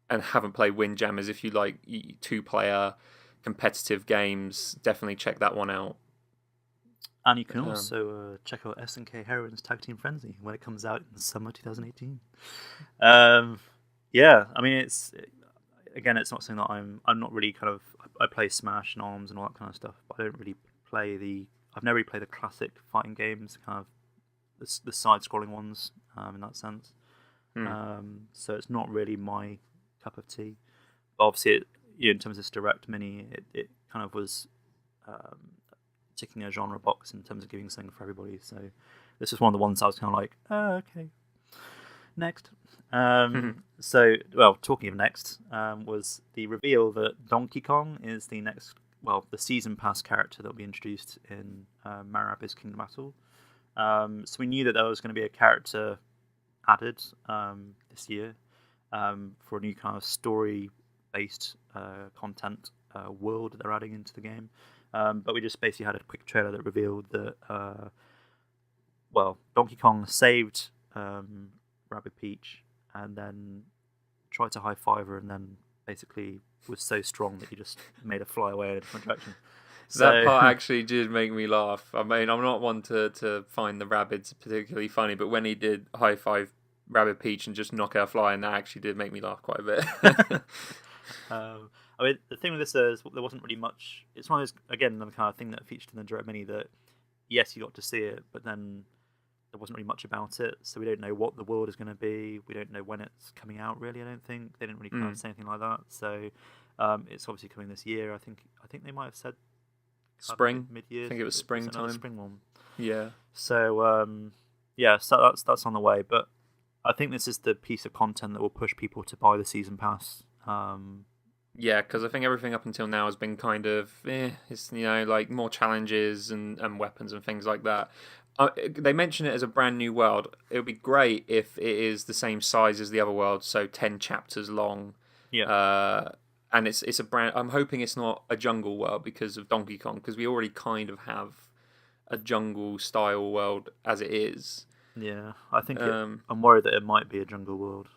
and haven't played Windjammers, if you like 2-player competitive games, definitely check that one out. And you can also check out SNK Heroines Tag Team Frenzy when it comes out in summer 2018. Yeah, I mean, it's not something that I'm not really kind of. I play Smash and ARMS and all that kind of stuff, but I don't really play I've never really played the classic fighting games, kind of the side-scrolling ones, in that sense. So it's not really my cup of tea. But obviously, in terms of this Direct Mini, it kind of was ticking a genre box in terms of giving something for everybody. So this is one of the ones I was kind of like, okay, next. So, well, talking of next, was the reveal that Donkey Kong is the next, the season pass character that will be introduced in Mario + Kingdom Battle. So we knew that there was going to be a character added this year for a new kind of story-based content world that they're adding into the game. But we just basically had a quick trailer that revealed that, Donkey Kong saved Rabbit Peach and then tried to high-five her, and then basically was so strong that he just made her fly away in a different direction. That part actually did make me laugh. I mean, I'm not one to find the rabbits particularly funny, but when he did high-five Rabbit Peach and just knock her flying, that actually did make me laugh quite a bit. I mean, the thing with this is there wasn't really much. It's one of those, again, another kind of thing that featured in the Direct Mini that, yes, you got to see it, but then there wasn't really much about it, so we don't know what the world is going to be. We don't know when it's coming out, really, I don't think. They didn't really kind of say anything like that. So it's obviously coming this year. I think they might have said spring, mid-year. I think it was springtime. Spring one. Yeah. So so that's on the way. But I think this is the piece of content that will push people to buy the season pass. Yeah, because I think everything up until now has been kind of, it's like more challenges and weapons and things like that. They mention it as a brand new world. It would be great if it is the same size as the other world, so 10 chapters long. Yeah. And it's a brand. I'm hoping it's not a jungle world because of Donkey Kong, because we already kind of have a jungle style world as it is. Yeah, I think I'm worried that it might be a jungle world.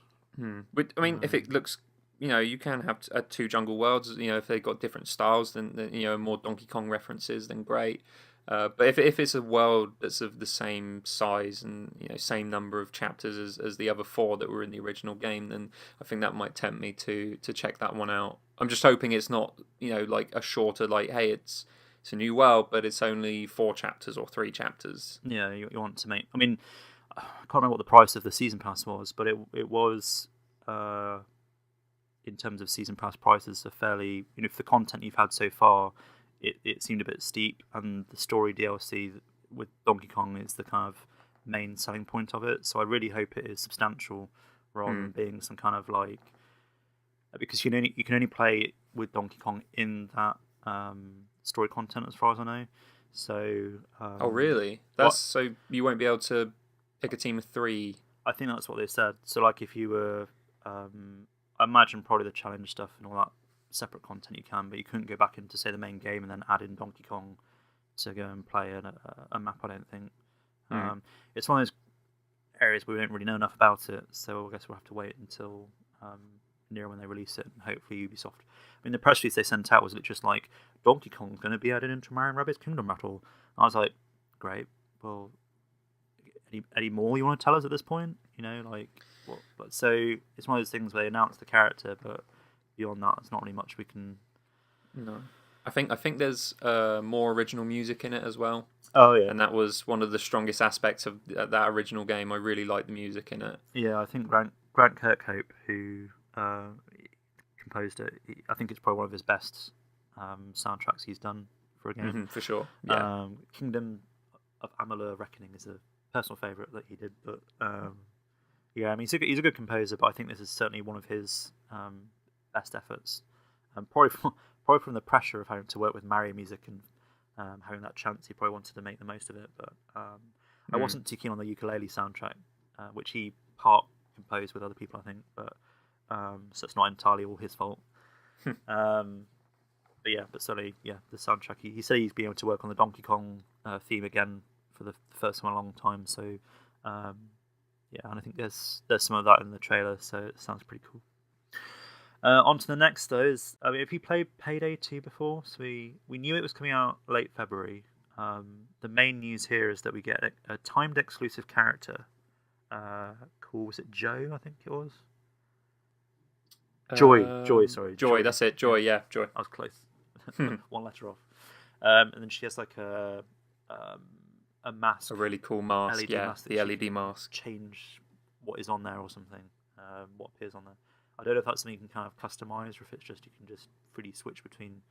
But I mean, if it looks, you can have 2 jungle worlds. If they've got different styles, then more Donkey Kong references, then great. But if it's a world that's of the same size and same number of chapters as the other 4 that were in the original game, then I think that might tempt me to check that one out. I'm just hoping it's not like a shorter, like, hey, it's a new world, but it's only 4 chapters or 3 chapters. Yeah, you want to make. I mean, I can't remember what the price of the season pass was, but it was in terms of season pass prices a fairly for the content you've had so far. It seemed a bit steep, and the story DLC with Donkey Kong is the kind of main selling point of it. So I really hope it is substantial rather than being some kind of like because you can only play with Donkey Kong in that story content, as far as I know. So Oh, really? So you won't be able to pick a team of 3. I think that's what they said. So, like, if you were, I imagine probably the challenge stuff and all that separate content you can, but you couldn't go back into, say, the main game and then add in Donkey Kong to go and play a map. I don't think. It's one of those areas where we don't really know enough about it, so I guess we'll have to wait until near when they release it, and hopefully Ubisoft. I mean, the press release they sent out was just like, Donkey Kong's going to be added into Mario & Rabbids Kingdom Battle. I was like, great. Well, any more you want to tell us at this point? You know, like, what? But so it's one of those things where they announce the character, but beyond that, there's not really much we can. No, I think there's more original music in it as well. Oh yeah, and that was one of the strongest aspects of that original game. I really like the music in it. Yeah, I think Grant Kirkhope, who composed it, I think it's probably one of his best soundtracks he's done for a game. For sure. Yeah. Kingdom of Amalur Reckoning is a personal favourite that he did, but yeah, I mean, he's a good composer, but I think this is certainly one of his best efforts. Probably from the pressure of having to work with Mario music and having that chance, he probably wanted to make the most of it. But I wasn't too keen on the ukulele soundtrack, which he part composed with other people, I think. But so it's not entirely all his fault. But certainly, the soundtrack. He said he's been able to work on the Donkey Kong theme again for the first time in a long time. So and I think there's some of that in the trailer, so it sounds pretty cool. On to the next, though, is, I mean, have you played Payday 2 before? So we knew it was coming out late February. The main news here is that we get a timed exclusive character called, was it Joe, I think it was? Joy, sorry. Joy, that's it, Joy, yeah, Joy. I was close. One letter off. And then she has like a mask. A really cool mask, LED yeah, mask the LED mask. Change what is on there or something, what appears on there. I don't know if that's something you can kind of customize or if it's just you can just freely switch between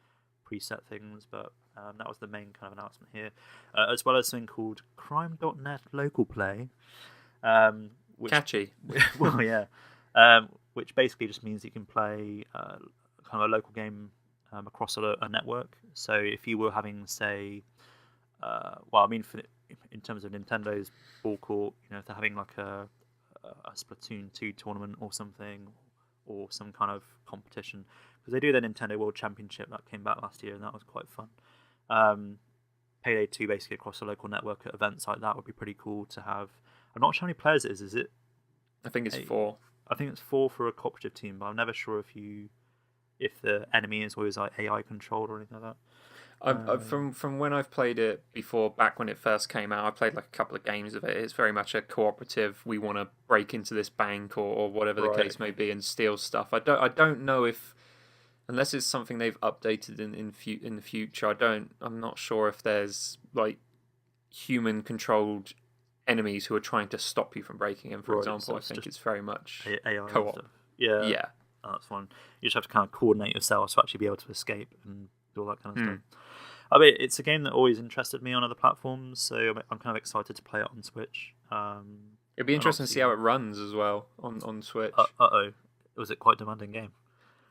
preset things, but that was the main kind of announcement here, as well as something called Crime.net Local Play. Which, catchy. Well, yeah. Which basically just means you can play kind of a local game across a network. So if you were having, say, in terms of Nintendo's ball court, you know, if they're having like a Splatoon 2 tournament or something, or some kind of competition, because they do the Nintendo World Championship that came back last year, and that was quite fun. Payday 2 basically across a local network at events like that would be pretty cool to have. I'm not sure how many players it is. Is it? I think it's 4. I think it's 4 for a cooperative team, but I'm never sure if the enemy is always like AI controlled or anything like that. From when I've played it before, back when it first came out, I played like a couple of games of it. It's very much a cooperative. We want to break into this bank or whatever the case may be and steal stuff. I don't know if, unless it's something they've updated in the future. I'm not sure if there's like human controlled enemies who are trying to stop you from breaking in. For example, so I think it's very much AI co-op. stuff. Yeah. Oh, that's fine. You just have to kind of coordinate yourself to actually be able to escape and do all that kind of stuff. I mean, it's a game that always interested me on other platforms, so I'm kind of excited to play it on Switch. It'd be interesting to see how it runs as well on Switch. Was it quite a demanding game?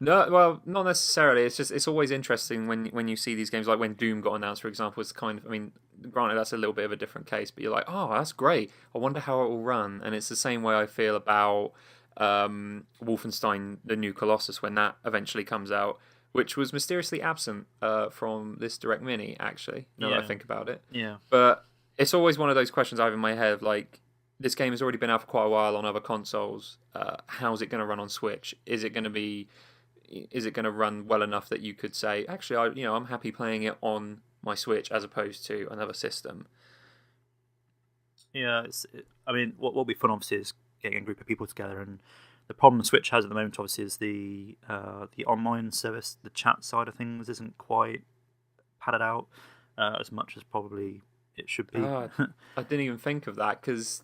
No, well, not necessarily. It's always interesting when you see these games, like when Doom got announced, for example. It's kind of, I mean, granted that's a little bit of a different case, but you're like, oh, that's great. I wonder how it will run. And it's the same way I feel about Wolfenstein: The New Colossus when that eventually comes out, which was mysteriously absent from this Direct Mini, actually, now that I think about it. Yeah. But it's always one of those questions I have in my head, like, this game has already been out for quite a while on other consoles. How's it going to run on Switch? Is it going to run well enough that you could say, actually, I'm happy playing it on my Switch as opposed to another system? Yeah, I mean, what will be fun, obviously, is getting a group of people together, and the problem Switch has at the moment, obviously, is the online service, the chat side of things isn't quite padded out as much as probably it should be. I didn't even think of that, because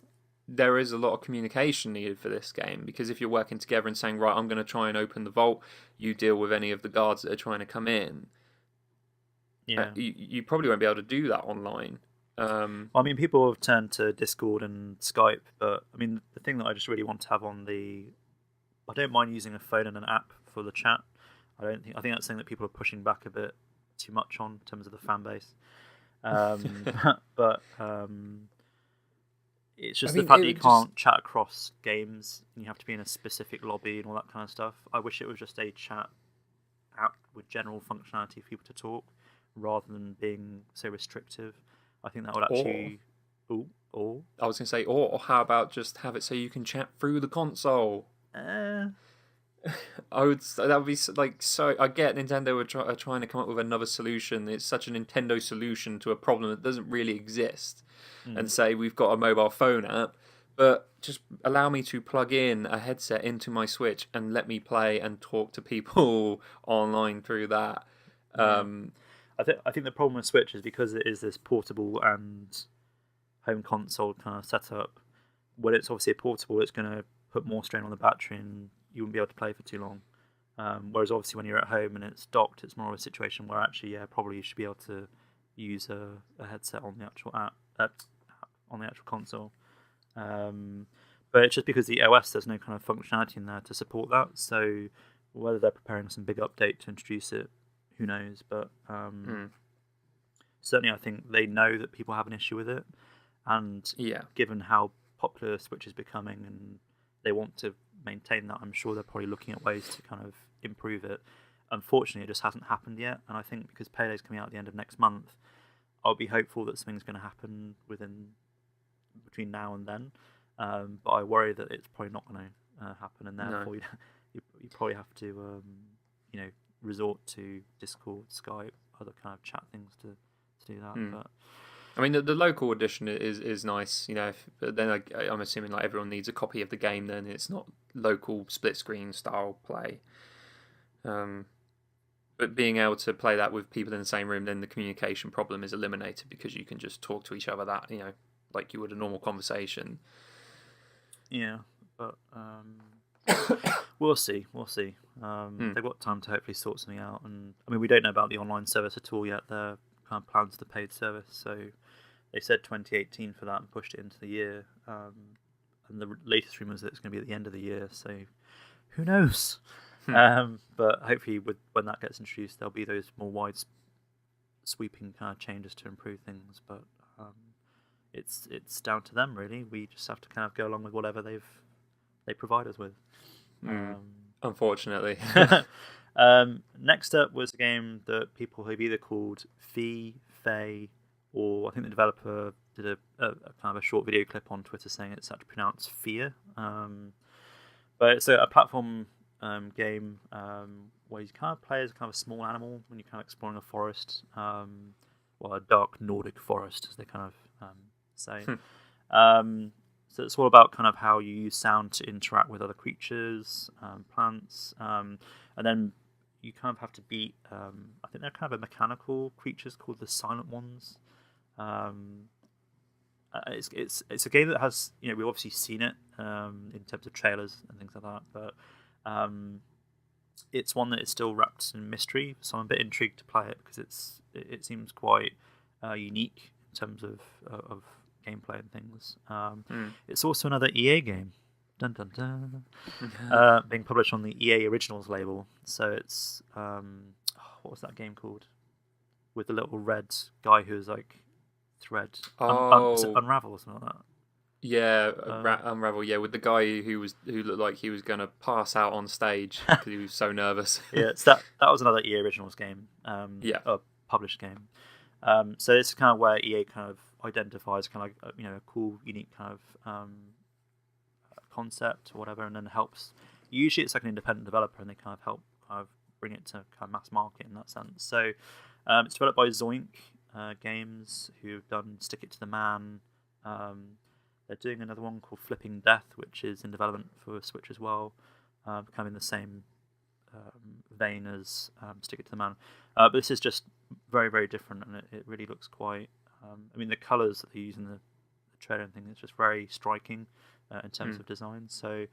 there is a lot of communication needed for this game, because if you're working together and saying, right, I'm going to try and open the vault, you deal with any of the guards that are trying to come in, you probably won't be able to do that online. I mean, people have turned to Discord and Skype, but I mean, the thing that I just really want to have on I don't mind using a phone and an app for the chat. I think that's something that people are pushing back a bit too much on in terms of the fan base. But it's just the fact that you can't chat across games and you have to be in a specific lobby and all that kind of stuff. I wish it was just a chat app with general functionality for people to talk rather than being so restrictive. I think that would actually... Or I was going to say, or how about just have it so you can chat through the console? That would be like so. I get Nintendo are trying to come up with another solution. It's such a Nintendo solution to a problem that doesn't really exist, and say we've got a mobile phone app, but just allow me to plug in a headset into my Switch and let me play and talk to people online through that. I think the problem with Switch is because it is this portable and home console kind of setup. When it's obviously a portable, it's going to put more strain on the battery and you wouldn't be able to play for too long. Whereas obviously when you're at home and it's docked, it's more of a situation where actually, probably you should be able to use a headset on the actual app, on the actual console. But it's just because the OS, there's no kind of functionality in there to support that. So whether they're preparing some big update to introduce it, who knows? But certainly I think they know that people have an issue with it. And given how popular Switch is becoming and they want to maintain that, I'm sure they're probably looking at ways to kind of improve it. Unfortunately, it just hasn't happened yet. And I think because Payday's coming out at the end of next month, I'll be hopeful that something's going to happen between now and then. But I worry that it's probably not going to happen, and therefore you probably have to resort to Discord, Skype, other kind of chat things to do that. But I mean, the local edition is nice, but then I'm assuming like everyone needs a copy of the game. Then it's not local split screen style play. But being able to play that with people in the same room, then the communication problem is eliminated because you can just talk to each other like you would a normal conversation. Yeah, but we'll see. They've got time to hopefully sort something out, and I mean we don't know about the online service at all yet. They're kind of plans to paid service, so they said 2018 for that and pushed it into the year. And the latest rumour is that it's going to be at the end of the year, so who knows? But hopefully, when that gets introduced, there'll be those more wide sweeping kind of changes to improve things. But it's down to them really. We just have to kind of go along with whatever they provide us with. Unfortunately. Next up was a game that people have either called Fei, or I think the developer did a kind of a short video clip on Twitter saying it's actually pronounced Fear. But it's a platform game where you kind of play as kind of a small animal when you're kind of exploring a forest, a dark Nordic forest, as they kind of say. So it's all about kind of how you use sound to interact with other creatures, plants, and then you kind of have to beat. I think they're kind of a mechanical creatures called the Silent Ones. It's a game that has we've obviously seen it in terms of trailers and things like that, but it's one that is still wrapped in mystery. So I'm a bit intrigued to play it because it seems quite unique in terms of gameplay and things. It's also another EA game. Dun, dun, dun. Being published on the EA Originals label. So it's what was that game called? With the little red guy who was like thread. Unravel or something like that. Yeah, Unravel. Yeah, with the guy who looked like he was going to pass out on stage because he was so nervous. Yeah, so that was another EA Originals game. A published game. So this is kind of where EA kind of identifies kind of a cool, unique kind of concept or whatever, and then helps. Usually, it's like an independent developer, and they kind of help bring it to kind of mass market in that sense. So it's developed by Zoink Games, who've done Stick It to the Man. They're doing another one called Flipping Death, which is in development for Switch as well, kind of in the same vein as Stick It to the Man. But this is just very, very different, and it really looks quite... I mean, the colours that they use in the trailer and thing is just very striking in terms of design. So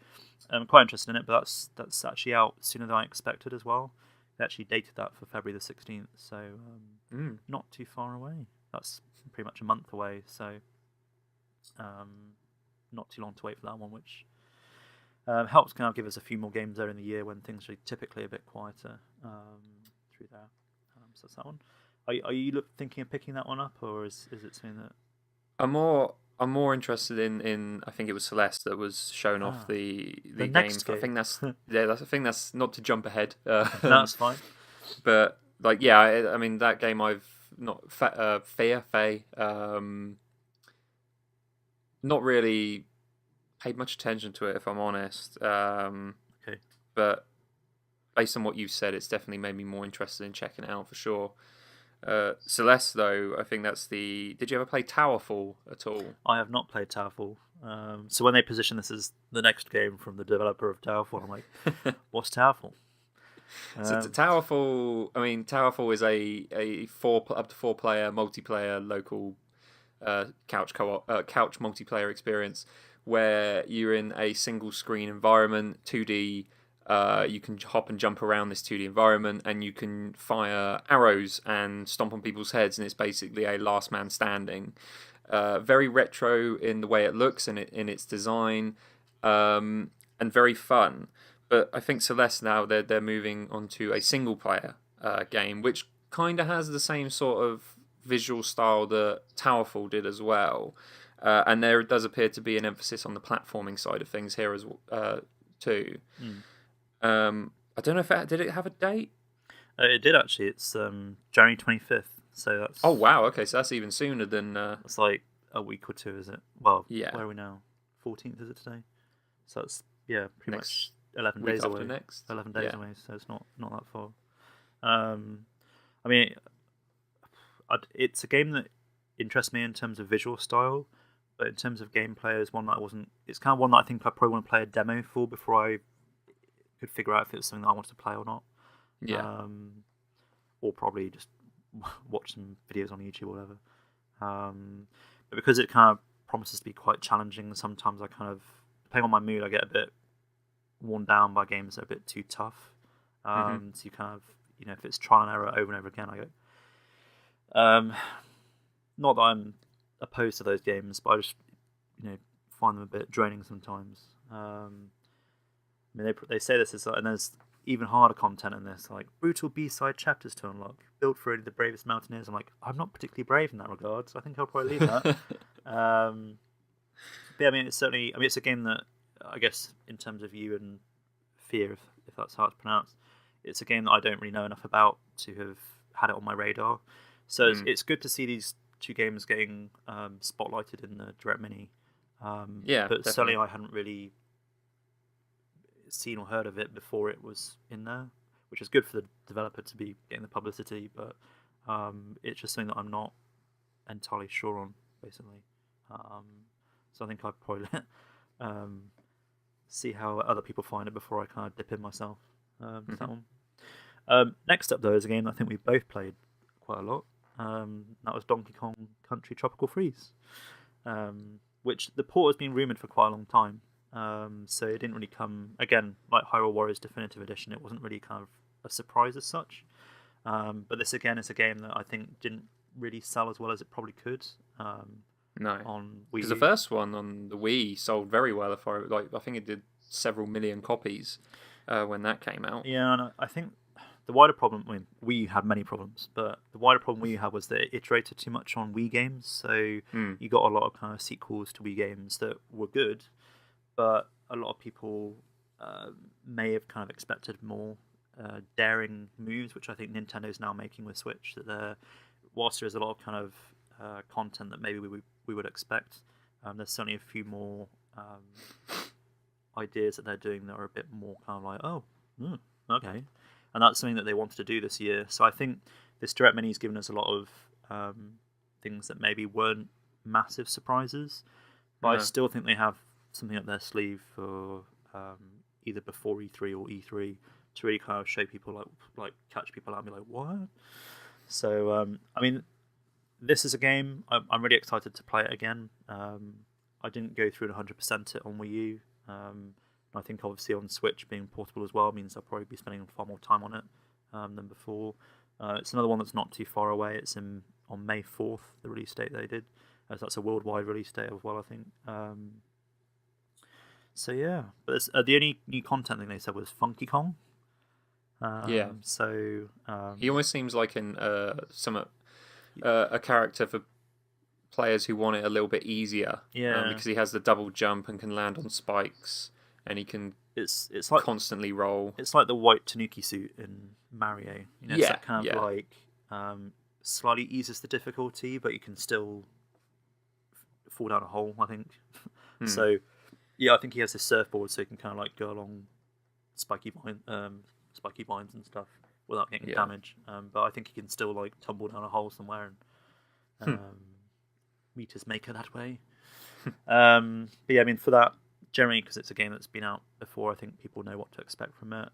I'm quite interested in it, but that's actually out sooner than I expected as well. They actually dated that for February the 16th, so not too far away. That's pretty much a month away, so not too long to wait for that one, which Helps kind of give us a few more games there in the year when things are typically a bit quieter through there. So that's that one. Are you thinking of picking that one up, or is it something that I'm more interested in I think it was Celeste that was shown off the game. next game. I think that's not to jump ahead. No, that's fine. But like I mean that game I've not Faye not really paid much attention to it, if I'm honest. Okay. But based on what you've said, it's definitely made me more interested in checking it out for sure. Celeste, though, I think that's the. Did you ever play Towerfall at all? I have not played Towerfall. So when they position this as the next game from the developer of Towerfall, I'm like, what's Towerfall? So Towerfall, I mean, Towerfall is a up to 4 player multiplayer local couch multiplayer experience where you're in a single screen environment, 2D. You can hop and jump around this 2D environment, and you can fire arrows and stomp on people's heads, and it's basically a last man standing. Very retro in the way it looks and in its design, and very fun. But I think Celeste now they're moving onto a single player game, which kind of has the same sort of visual style that Towerfall did as well. And there does appear to be an emphasis on the platforming side of things here as too. I don't know if did it have a date? It did actually. It's January 25th. So that's. Oh wow! Okay, so that's even sooner than. It's like a week or two, is it? Well, yeah. Where are we now? 14th is it today? So it's pretty much 11 days away. Next. 11 days away. So it's not that far. I mean, it's a game that interests me in terms of visual style, but in terms of gameplay, it's one that I wasn't. It's kind of one that I think I probably want to play a demo for before I could figure out if it was something that I wanted to play or not. Yeah. Or probably just watch some videos on YouTube or whatever. But because it kind of promises to be quite challenging, sometimes I kind of, depending on my mood, I get a bit worn down by games that are a bit too tough. So you kind of, if it's trial and error over and over again, I go. Not that I'm opposed to those games, but I just, find them a bit draining sometimes. I mean, they say this is, and there's even harder content in this, like brutal B-side chapters to unlock, built for only the bravest mountaineers. I'm like, I'm not particularly brave in that regard, so I think I'll probably leave that. But yeah, I mean, it's a game that, I guess, in terms of you and Fear, if that's how it's pronounced, it's a game that I don't really know enough about to have had it on my radar. So it's good to see these two games getting spotlighted in the Direct Mini. But definitely. Certainly I hadn't really seen or heard of it before it was in there, which is good for the developer to be getting the publicity, but it's just something that I'm not entirely sure on, basically. So I think I'd probably see how other people find it before I kind of dip in myself. That one. Next up, though, is a game that I think we both played quite a lot. That was Donkey Kong Country Tropical Freeze, which the port has been rumoured for quite a long time. So it didn't really come, again, like Hyrule Warriors Definitive Edition, it wasn't really kind of a surprise as such. But this, again, is a game that I think didn't really sell as well as it probably could. No, on Wii. Because the first one on the Wii sold very well. I think it did several million copies when that came out. Yeah, and I think the wider problem, I mean, Wii had many problems, but the wider problem Wii had was that it iterated too much on Wii games. So you got a lot of kind of sequels to Wii games that were good, but a lot of people may have kind of expected more daring moves, which I think Nintendo's now making with Switch. That whilst there is a lot of kind of content that maybe we would expect, there's certainly a few more ideas that they're doing that are a bit more kind of like, okay. And that's something that they wanted to do this year. So I think this Direct Mini has given us a lot of things that maybe weren't massive surprises, but I still think they have something up their sleeve for either before E3 or E3 to really kind of show people, like catch people out and be like, what? So, I mean, this is a game, I'm really excited to play it again. I didn't go through and 100% it on Wii U. I think obviously on Switch being portable as well means I'll probably be spending far more time on it than before. It's another one that's not too far away. It's on May 4th, the release date they did. So that's a worldwide release date as well, I think. So yeah, but the only new content thing they said was Funky Kong. Yeah. So He almost seems like a character for players who want it a little bit easier. Yeah. Because he has the double jump and can land on spikes, and he can it's like constantly roll. It's like the white Tanuki suit in Mario. You know, it's that kind of like slightly eases the difficulty, but you can still fall down a hole, I think. So yeah, I think he has this surfboard, so he can kind of like go along spiky vines and stuff without getting damage. But I think he can still like tumble down a hole somewhere and meet his maker that way. But yeah, I mean, for that, generally, because it's a game that's been out before, I think people know what to expect from it.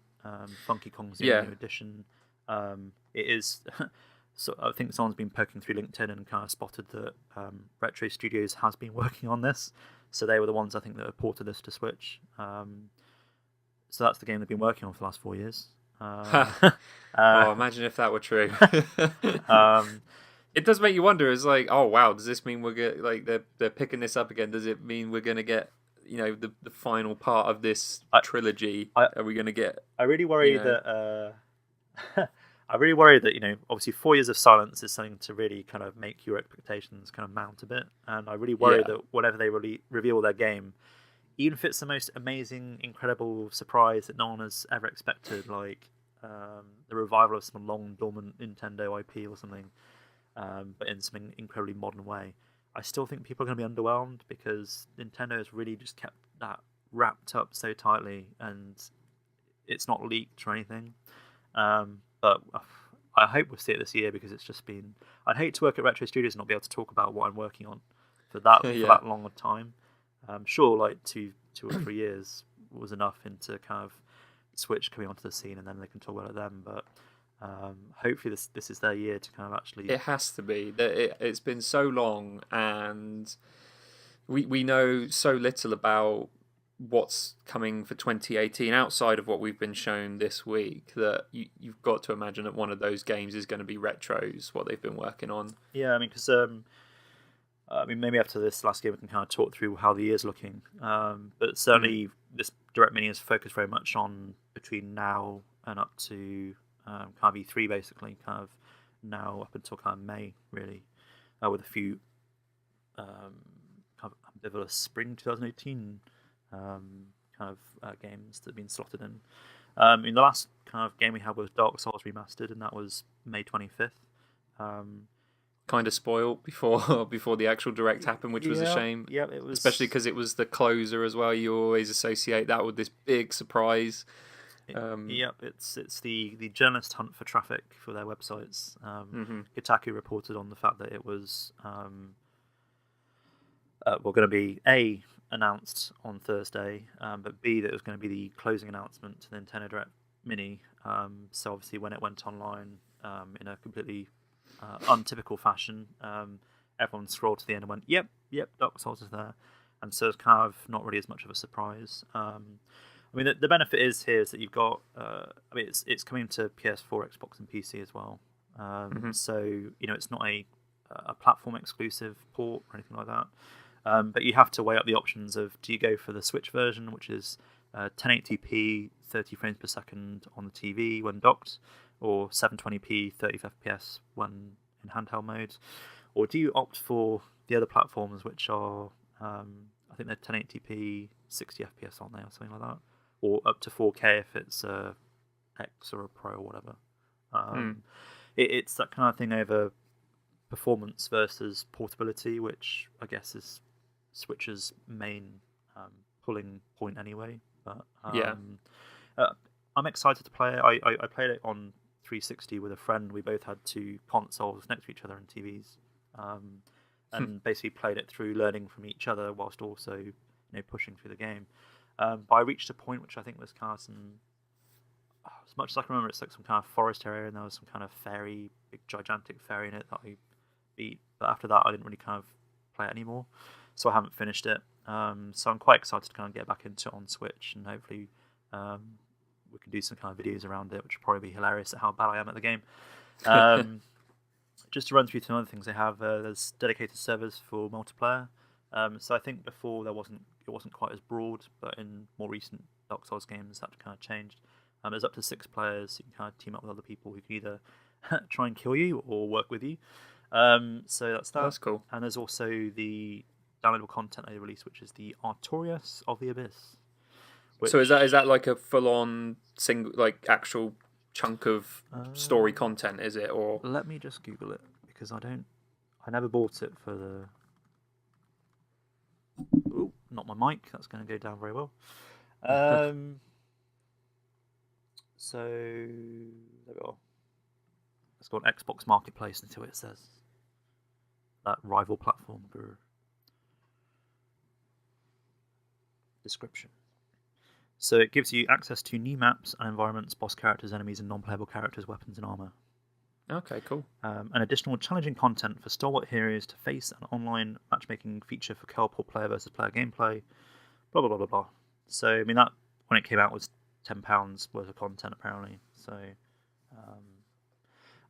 Funky Kong's the new edition. It is. So I think someone's been poking through LinkedIn and kind of spotted that Retro Studios has been working on this. So they were the ones, I think, that ported this to Switch. So that's the game they've been working on for the last 4 years. Imagine if that were true. It does make you wonder. It's like, oh wow, does this mean they're picking this up again? Does it mean we're going to get the final part of this trilogy? Are we going to get? I really worry that. I really worry that obviously 4 years of silence is something to really kind of make your expectations kind of mount a bit, and I really worry that whenever they reveal their game, even if it's the most amazing, incredible surprise that no one has ever expected, like the revival of some long dormant Nintendo IP or something, but in some incredibly modern way, I still think people are going to be underwhelmed because Nintendo has really just kept that wrapped up so tightly, and it's not leaked or anything. But I hope we'll see it this year because it's just been. I'd hate to work at Retro Studios and not be able to talk about what I'm working on for that long a time. Sure, like two or 3 years was enough into kind of Switch coming onto the scene, and then they can talk about it then. But hopefully this is their year to kind of actually. It has to be. It's been so long, and we know so little about what's coming for 2018 outside of what we've been shown this week that you've got to imagine that one of those games is going to be Retros, what they've been working on. Yeah, I mean, because maybe after this last game we can kind of talk through how the year's looking. But certainly this Direct Mini is focused very much on between now and up to kind of E3, basically, kind of now up until kind of May, really, with a few kind of ambivalent spring 2018 games that have been slotted in. In the last kind of game we had was Dark Souls Remastered, and that was May 25th. Kind of spoiled before the actual direct happened, which was a shame. Yeah, it was, especially because it was the closer as well. You always associate that with this big surprise. It's the journalist hunt for traffic for their websites. Kotaku reported on the fact that it was going to be announced on Thursday, but B, that it was going to be the closing announcement to the Nintendo Direct Mini. So obviously when it went online in a completely untypical fashion, everyone scrolled to the end and went, yep, Dark Souls is there. And so it's kind of not really as much of a surprise. I mean, the benefit is that you've got, it's coming to PS4, Xbox and PC as well. So, it's not a platform exclusive port or anything like that. But you have to weigh up the options of, do you go for the Switch version, which is 1080p, 30 frames per second on the TV when docked, or 720p, 30 FPS when in handheld mode? Or do you opt for the other platforms, which are, I think they're 1080p, 60 FPS on there, or something like that, or up to 4K if it's a X or a Pro or whatever. It's that kind of thing over performance versus portability, which I guess is Switch's main pulling point anyway. But I'm excited to play it. I played it on 360 with a friend. We both had two consoles next to each other and TVs, and basically played it through learning from each other whilst also pushing through the game. But I reached a point which I think was kind of as much as I can remember, it's like some kind of forest area, and there was some kind of fairy, big gigantic fairy in it that I beat. But after that, I didn't really kind of play it anymore, so I haven't finished it. So I'm quite excited to kind of get back into it on Switch, and hopefully we can do some kind of videos around it, which will probably be hilarious at how bad I am at the game. Just to run through some other things they have, there's dedicated servers for multiplayer. So I think before it wasn't quite as broad, but in more recent Dark Souls games that kind of changed. There's up to 6 players. You can kind of team up with other people who can either try and kill you or work with you. So that's that. That's cool. And there's also the downloadable content they released, which is the Artorias of the Abyss. So is that like a full-on single, like actual chunk of story content? Is it, or let me just Google it because I never bought it for the. Ooh, not my mic. That's going to go down very well. So there we go. Let's go on Xbox Marketplace until it says that rival platform guru. Description. So it gives you access to new maps and environments, boss characters, enemies, and non-playable characters, weapons, and armor. Okay, cool. An additional challenging content for stalwart heroes to face, an online matchmaking feature for co-op or player versus player gameplay. Blah blah blah blah blah. So I mean that when it came out was £10 worth of content apparently. So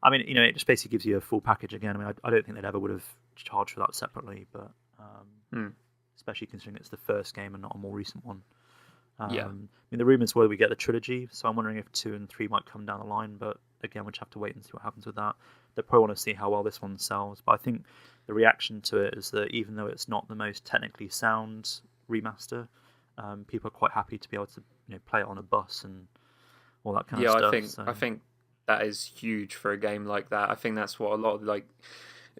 I mean it just basically gives you a full package again. I mean I don't think they'd ever would have charged for that separately, but especially considering it's the first game and not a more recent one. I mean, the rumours were we get the trilogy, so I'm wondering if 2 and 3 might come down the line, but again, we'll just have to wait and see what happens with that. They probably want to see how well this one sells, but I think the reaction to it is that even though it's not the most technically sound remaster, people are quite happy to be able to play it on a bus and all that kind of stuff. I think that is huge for a game like that. I think that's what a lot of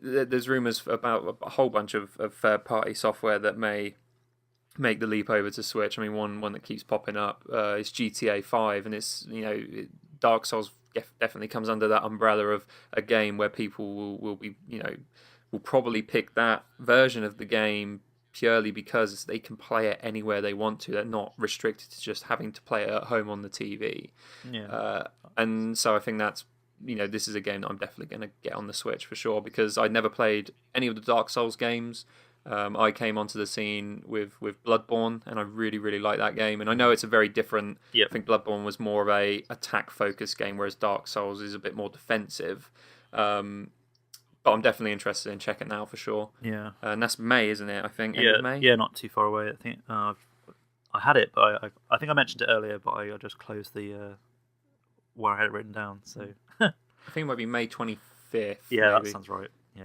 there's rumours about a whole bunch of third-party software that may make the leap over to Switch. I mean, one that keeps popping up is GTA 5, and it's Dark Souls definitely comes under that umbrella of a game where people will be will probably pick that version of the game purely because they can play it anywhere they want to. They're not restricted to just having to play it at home on the TV. And so I think that's this is a game that I'm definitely going to get on the Switch for sure, because I'd never played any of the Dark Souls games. I came onto the scene with Bloodborne, and I really, really like that game. And I know it's a very different. I think Bloodborne was more of a attack-focused game, whereas Dark Souls is a bit more defensive. But I'm definitely interested in checking it out for sure. Yeah. And that's May, isn't it? I think end of May. Yeah, not too far away. I think I had it, but I think I mentioned it earlier, but I just closed the where I had it written down. So I think it might be May 25th. Yeah, maybe. that sounds right. Yeah,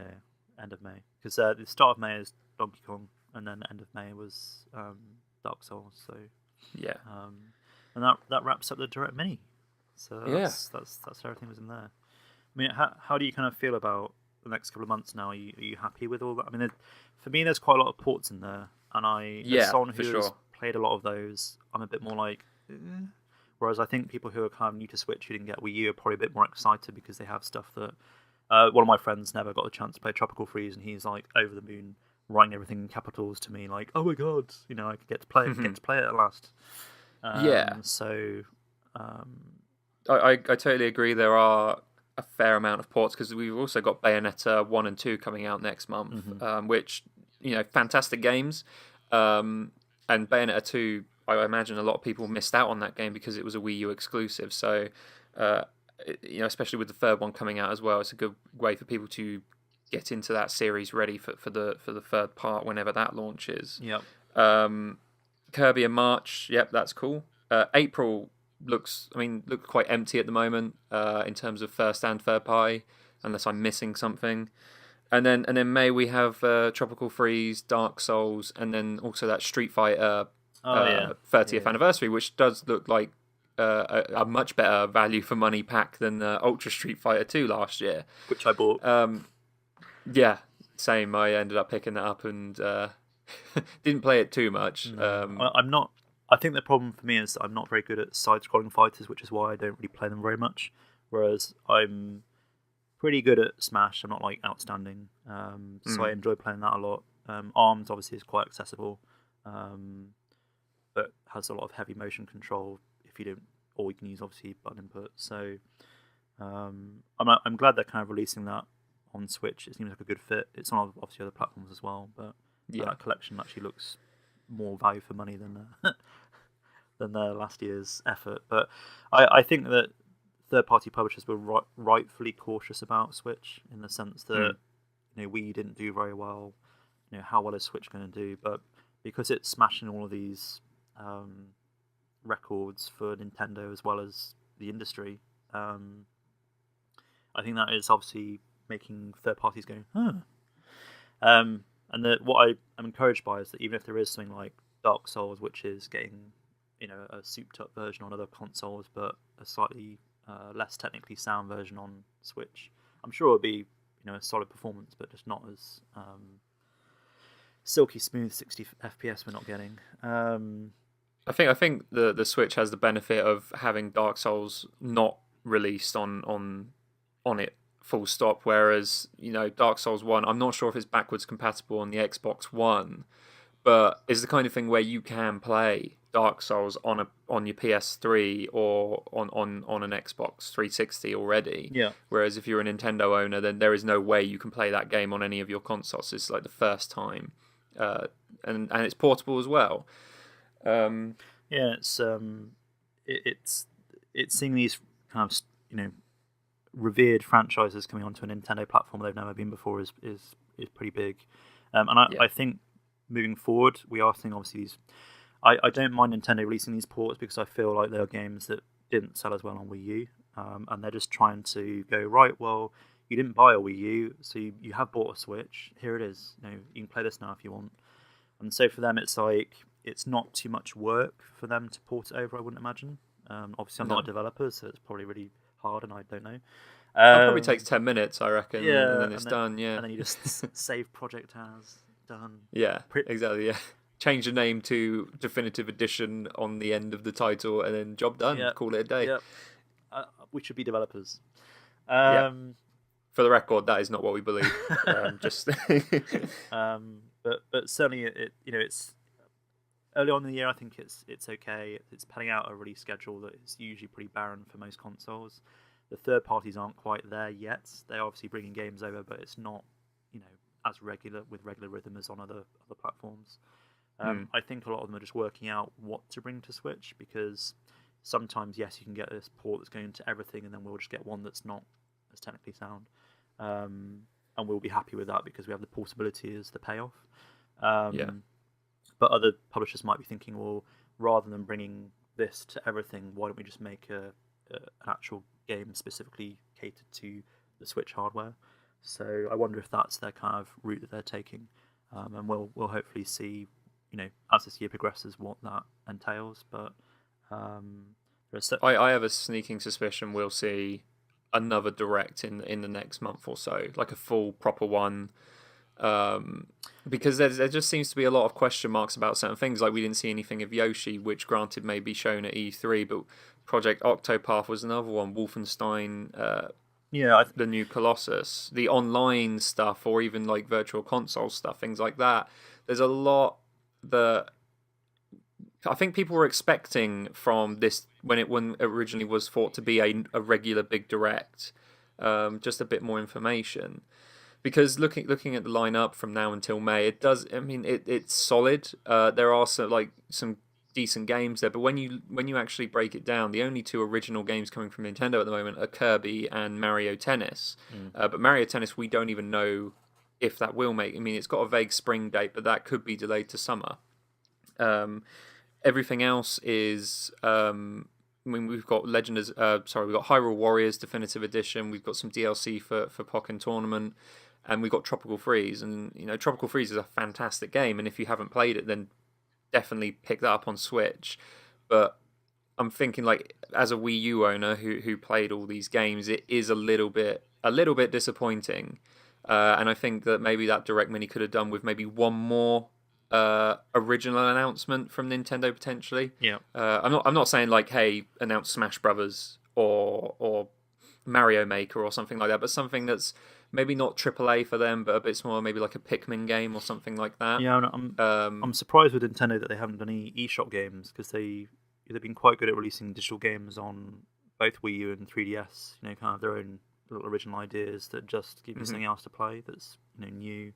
end of May, because the start of May is Donkey Kong, and then end of May was Dark Souls. So yeah, and that wraps up the Direct Mini. So that's everything was in there. I mean, how do you kind of feel about the next couple of months now? Are you happy with all that? I mean, for me, there's quite a lot of ports in there, and as someone who has played a lot of those, I'm a bit more like. Whereas I think people who are kind of new to Switch who didn't get Wii U are probably a bit more excited because they have stuff that. One of my friends never got a chance to play Tropical Freeze, and he's like over the moon, writing everything in capitals to me, like, "Oh my god, I could get to play it, at last." So, I totally agree. There are a fair amount of ports because we've also got Bayonetta 1 and 2 coming out next month, which fantastic games. And Bayonetta 2, I imagine a lot of people missed out on that game because it was a Wii U exclusive. So. Especially with the third one coming out as well, it's a good way for people to get into that series ready for the third part whenever that launches. Yep. Kirby in March, yep, that's cool. April looks quite empty at the moment in terms of first and third party, unless I'm missing something. And then May we have Tropical Freeze, Dark Souls, and then also that Street Fighter 30th anniversary, which does look like a much better value for money pack than Ultra Street Fighter 2 last year, which I bought. Yeah, same. I ended up picking that up and didn't play it too much. I'm not. I think the problem for me is that I'm not very good at side-scrolling fighters, which is why I don't really play them very much. Whereas I'm pretty good at Smash. I'm not like outstanding, so I enjoy playing that a lot. Arms obviously is quite accessible, but has a lot of heavy motion control. If you don't, or you can use obviously button input. So I'm glad they're kind of releasing that on Switch. It seems like a good fit. It's on obviously other platforms as well, but that collection actually looks more value for money than their last year's effort. But I think that third-party publishers were rightfully cautious about Switch in the sense that Wii didn't do very well. how well is Switch going to do, but because it's smashing all of these records for Nintendo as well as the industry, I think that is obviously making third parties go, huh. And what I'm encouraged by is that even if there is something like Dark Souls, which is getting a souped up version on other consoles, but a slightly less technically sound version on Switch, I'm sure it'll be a solid performance, but just not as silky smooth 60 FPS we're not getting. I think the Switch has the benefit of having Dark Souls not released on it full stop, whereas Dark Souls 1, I'm not sure if it's backwards compatible on the Xbox One, but it's the kind of thing where you can play Dark Souls on your PS3 or on an Xbox 360 already. Yeah. Whereas if you're a Nintendo owner, then there is no way you can play that game on any of your consoles. It's like the first time, and it's portable as well. Yeah, it's seeing these kind of revered franchises coming onto a Nintendo platform they've never been before is pretty big, I think moving forward we are seeing obviously these. I don't mind Nintendo releasing these ports because I feel like they are games that didn't sell as well on Wii U, and they're just trying to go, right, well, you didn't buy a Wii U, so you have bought a Switch. Here it is. You can play this now if you want. And so for them, it's like it's not too much work for them to port it over. I wouldn't imagine. Obviously, I'm not a developer, so it's probably really hard, and I don't know. It probably takes 10 minutes, I reckon. Yeah, and then it's done. Yeah, and then you just save project as done. Yeah, exactly. Yeah. Change the name to Definitive Edition on the end of the title, and then job done. Yeah. Call it a day. Yeah. We should be developers. For the record, that is not what we believe. Just. But certainly it's early on in the year. I think it's okay. It's panning out a release schedule that is usually pretty barren for most consoles. The third parties aren't quite there yet. They're obviously bringing games over, but it's not as regular rhythm as on other platforms. I think a lot of them are just working out what to bring to Switch, because sometimes, yes, you can get this port that's going to everything, and then we'll just get one that's not as technically sound. And we'll be happy with that because we have the portability as the payoff. But other publishers might be thinking, well, rather than bringing this to everything, why don't we just make an actual game specifically catered to the Switch hardware? So I wonder if that's their kind of route that they're taking, and we'll hopefully see, as this year progresses, what that entails. But I have a sneaking suspicion we'll see another direct in the next month or so, like a full proper one, because there just seems to be a lot of question marks about certain things. Like we didn't see anything of Yoshi, which granted may be shown at E3, but Project Octopath was another one. Wolfenstein, the new Colossus, the online stuff, or even like virtual console stuff, things like that. There's a lot that I think people were expecting from this when it originally was thought to be a regular big direct, just a bit more information. Because looking at the lineup from now until May, it does. I mean, it's solid. There are some decent games there, but when you actually break it down, the only two original games coming from Nintendo at the moment are Kirby and Mario Tennis. But Mario Tennis, we don't even know if that will make. I mean, it's got a vague spring date, but that could be delayed to summer. Everything else is. I mean, we've got we've got Hyrule Warriors Definitive Edition. We've got some DLC for Pokmon Tournament, and we've got Tropical Freeze. And Tropical Freeze is a fantastic game, and if you haven't played it, then definitely pick that up on Switch. But I'm thinking, like, as a Wii U owner who played all these games, it is a little bit disappointing. And I think that maybe that Direct Mini could have done with maybe one more original announcement from Nintendo potentially. I'm not saying like, hey, announce Smash Brothers or Mario Maker or something like that, but something that's maybe not AAA for them, but a bit smaller, maybe like a Pikmin game or something like that. I'm surprised with Nintendo that they haven't done any eShop games, because they've been quite good at releasing digital games on both Wii U and 3DS. Kind of their own little original ideas that just give you something else to play that's new.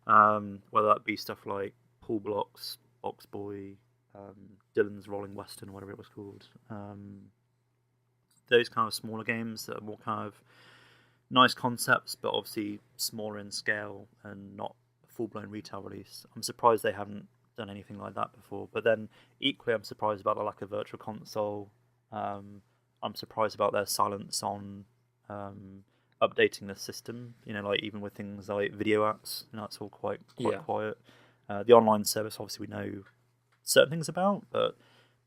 Whether that be stuff like Pool Blocks, Box Boy, Dylan's Rolling Western, whatever it was called. Those kind of smaller games that are more kind of nice concepts, but obviously smaller in scale and not full-blown retail release. I'm surprised they haven't done anything like that before. But then equally, I'm surprised about the lack of virtual console. I'm surprised about their silence on updating the system. Like even with things like video apps, it's all quite quiet. The online service, obviously, we know certain things about, but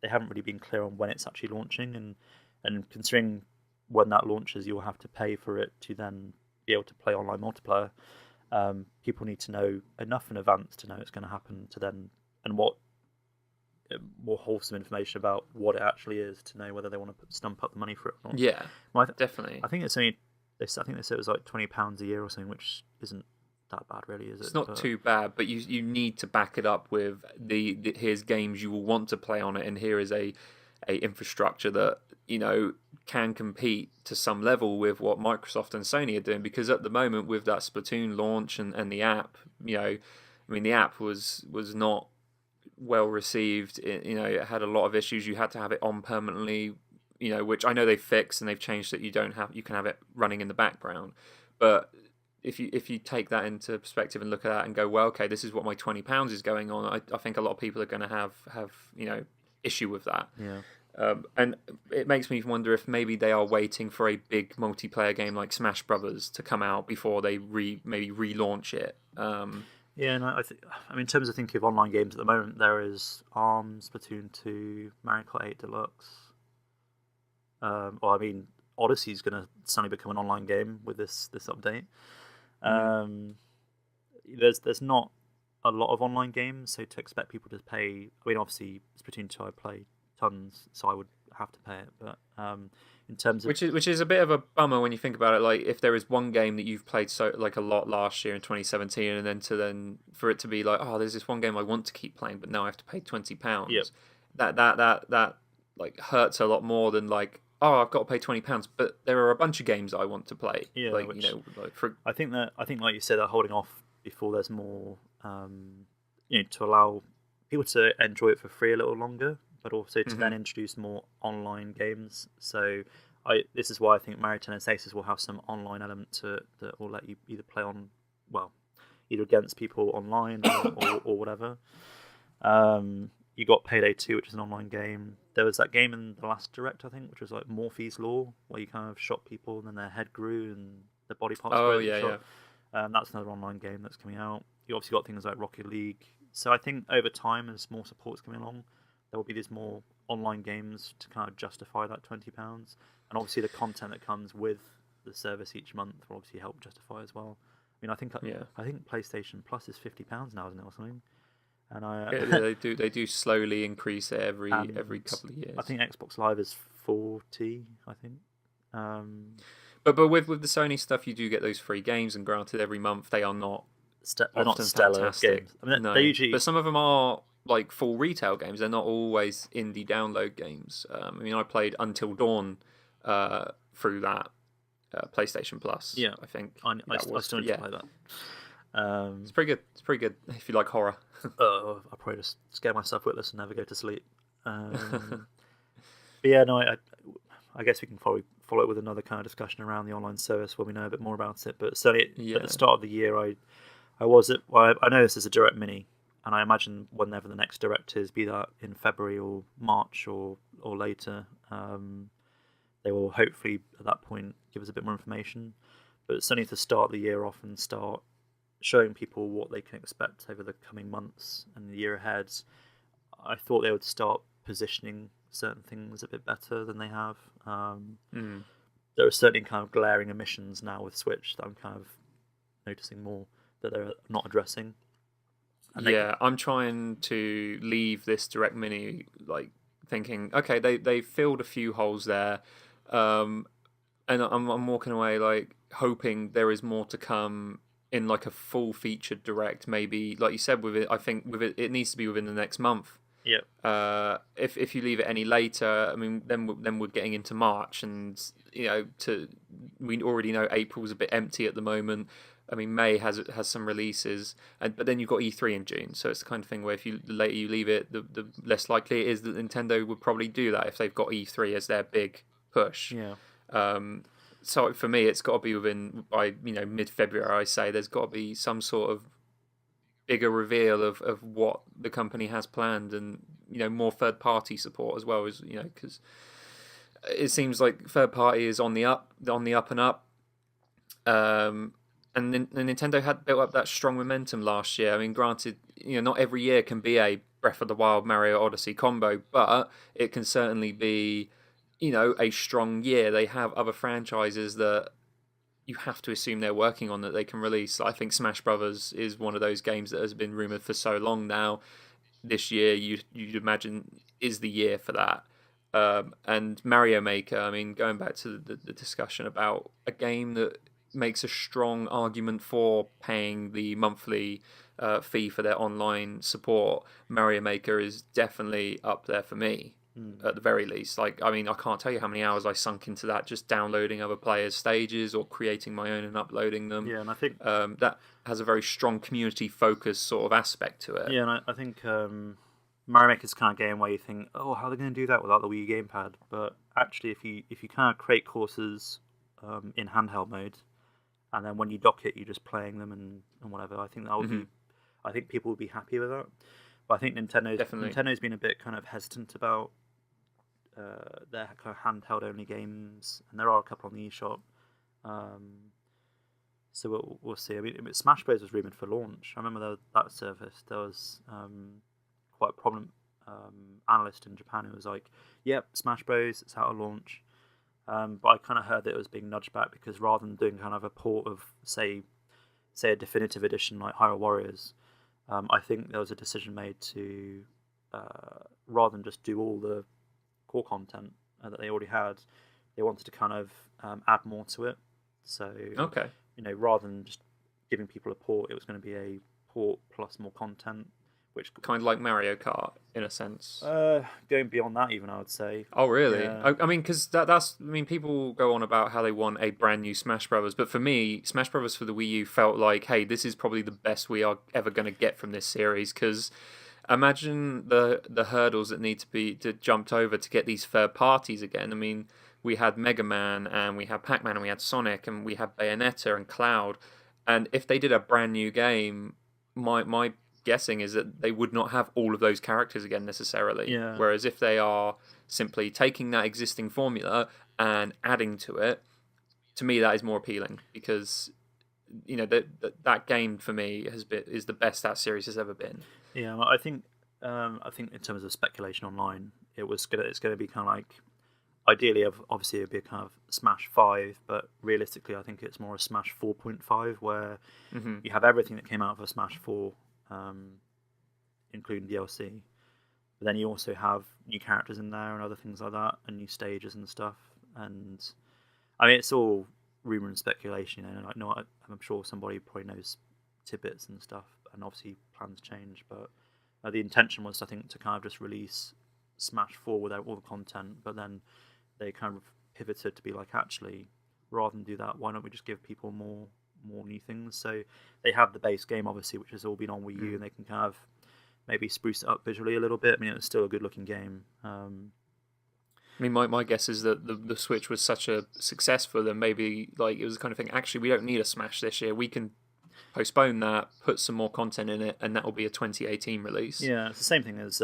they haven't really been clear on when it's actually launching. And considering when that launches, you'll have to pay for it to then be able to play online multiplayer. People need to know enough in advance to know it's going to happen to then, and what more wholesome information about what it actually is to know whether they want to stump up the money for it or not. Yeah, definitely. I think it's only. I think they said it was like £20 a year or something, which isn't that bad, really, is it? It's not too bad, but you need to back it up with the here's games you will want to play on it, and here is a infrastructure that can compete to some level with what Microsoft and Sony are doing. Because at the moment, with that Splatoon launch and the app, the app was not well received. It had a lot of issues. You had to have it on permanently, which I know they've fixed and they've changed that you can have it running in the background. But if you take that into perspective and look at that and go, well, okay, this is what my £20 is going on, I think a lot of people are going to have issue with that. Yeah. And it makes me wonder if maybe they are waiting for a big multiplayer game like Smash Brothers to come out before they maybe relaunch it. Yeah, and in terms of thinking of online games at the moment, there is ARMS, Splatoon 2, Mario Kart 8 Deluxe. Odyssey's going to suddenly become an online game with this update. There's not a lot of online games, so to expect people to pay. Obviously Splatoon 2 I play tons, so I would have to pay it. But in terms of which is a bit of a bummer when you think about it. Like if there is one game that you've played a lot last year in 2017, and then for it to be like, oh, there's this one game I want to keep playing, but now I have to pay £20. Yep. That like hurts a lot more than like, oh, I've got to pay £20, but there are a bunch of games I want to play. Yeah, I think like you said, they're holding off before there's more, to allow people to enjoy it for free a little longer, but also to then introduce more online games. So this is why I think Mario Tennis Aces will have some online element to it that will let you either play either against people online or whatever. You got Payday 2, which is an online game. There was that game in the last Direct, I think, which was like Morphe's Law, where you kind of shot people and then their head grew and their body parts grew. Oh, yeah. That's another online game that's coming out. You obviously got things like Rocket League. So I think over time, as more support's coming along, there will be these more online games to kind of justify that £20. And obviously the content that comes with the service each month will obviously help justify as well. I think PlayStation Plus is £50 now, isn't it, or something? And they do slowly increase it every couple of years. I think Xbox Live is 40. I think. But with the Sony stuff, you do get those free games, and granted, every month they are not they're not stellar fantastic games. No, they usually, but some of them are like full retail games. They're not always indie download games. I played Until Dawn through that PlayStation Plus. Yeah, I think I still need to play that. It's pretty good. It's pretty good if you like horror. I'll probably just scare myself witless and never go to sleep. But yeah, no, I guess we can follow it with another kind of discussion around the online service when we know a bit more about it. But certainly at the start of the year, I know this is a Direct Mini, and I imagine whenever the next Direct is, be that in February or March or later, they will hopefully at that point give us a bit more information. But certainly to start the year off and start showing people what they can expect over the coming months and the year ahead, I thought they would start positioning certain things a bit better than they have. There are certainly kind of glaring omissions now with Switch that I'm kind of noticing more that they're not addressing. I'm trying to leave this Direct Mini like thinking, okay, they filled a few holes there, and I'm walking away like hoping there is more to come in like a full featured Direct, maybe like you said with it. I think with it needs to be within the next month. Yeah. If you leave it any later, then we're getting into March, and we already know April's a bit empty at the moment. May has some releases, but then you've got E3 in June, so it's the kind of thing where the later you leave it, the less likely it is that Nintendo would probably do that if they've got E3 as their big push. Yeah. So for me, it's got to be by mid-February. I say there's got to be some sort of bigger reveal of what the company has planned, and more third party support as well, as because it seems like third party is on the up and up. And Nintendo had built up that strong momentum last year. I mean, granted, not every year can be a Breath of the Wild Mario Odyssey combo, but it can certainly be, a strong year. They have other franchises that you have to assume they're working on that they can release. I think Smash Brothers is one of those games that has been rumored for so long now. This year, you'd imagine, is the year for that. And Mario Maker, I mean, going back to the discussion about a game that makes a strong argument for paying the monthly fee for their online support, Mario Maker is definitely up there for me, at the very least. Like, I mean, I can't tell you how many hours I sunk into that, just downloading other players' stages or creating my own and uploading them. Yeah, and I think that has a very strong community-focused sort of aspect to it. Yeah, and I think Mario Maker's kind of game where you think, oh, how are they going to do that without the Wii gamepad? But actually, if you kind of create courses in handheld mode, and then when you dock it, you're just playing them and whatever. I think that would be. I think people would be happy with that. But I think Nintendo's been a bit kind of hesitant about their kind of handheld only games, and there are a couple on the eShop. So we'll see. I mean, Smash Bros was rumored for launch. I remember that service. There was quite a prominent analyst in Japan who was like, "Yep, Smash Bros. It's out at launch." But I kind of heard that it was being nudged back because rather than doing kind of a port of, say a definitive edition like Hyrule Warriors, I think there was a decision made to, rather than just do all the core content that they already had, they wanted to kind of add more to it. So, okay. Rather than just giving people a port, it was going to be a port plus more content. Which kind of like Mario Kart in a sense. Going beyond that, even I would say. Oh, really? Yeah. I mean, because that's. I mean, people go on about how they want a brand new Smash Brothers, but for me, Smash Brothers for the Wii U felt like, hey, this is probably the best we are ever going to get from this series. Because imagine the hurdles that need to be jumped over to get these third parties again. I mean, we had Mega Man and we had Pac-Man and we had Sonic and we had Bayonetta and Cloud, and if they did a brand new game, my guessing is that they would not have all of those characters again necessarily. Yeah. Whereas if they are simply taking that existing formula and adding to it, to me that is more appealing because that game for me is the best that series has ever been. Yeah, I think in terms of speculation online, it's gonna be kind of like, ideally, obviously it'd be a kind of Smash 5, but realistically, I think it's more a Smash 4.5 where you have everything that came out of a Smash 4. Including DLC, but then you also have new characters in there and other things like that, and new stages and stuff. And I mean, it's all rumor and speculation. I'm sure somebody probably knows tidbits and stuff, and obviously plans change. But the intention was, I think, to kind of just release Smash 4 without all the content, but then they kind of pivoted to be like, actually, rather than do that, why don't we just give people more new things? So they have the base game, obviously, which has all been on Wii U, and they can kind of maybe spruce it up visually a little bit. I mean, it's still a good looking game. I mean, my guess is that the Switch was such a success for them, maybe like it was the kind of thing, actually we don't need a Smash this year, we can postpone that, put some more content in it, and that will be a 2018 release. Yeah, it's the same thing as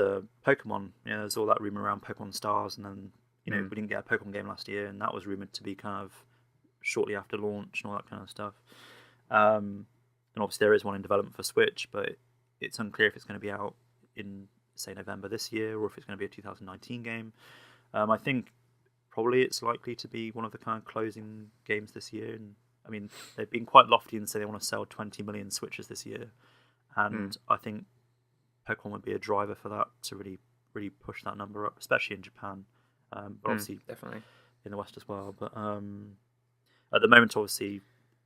Pokemon. There's all that rumor around Pokemon Stars, and then we didn't get a Pokemon game last year, and that was rumored to be kind of shortly after launch and all that kind of stuff. And obviously there is one in development for Switch, but it's unclear if it's going to be out in, say, November this year, or if it's going to be a 2019 game. I think probably it's likely to be one of the kind of closing games this year. And I mean, they've been quite lofty and say they want to sell 20 million Switches this year, and I think Pokemon would be a driver for that to really push that number up, especially in Japan, but obviously definitely in the West as well. But at the moment, obviously,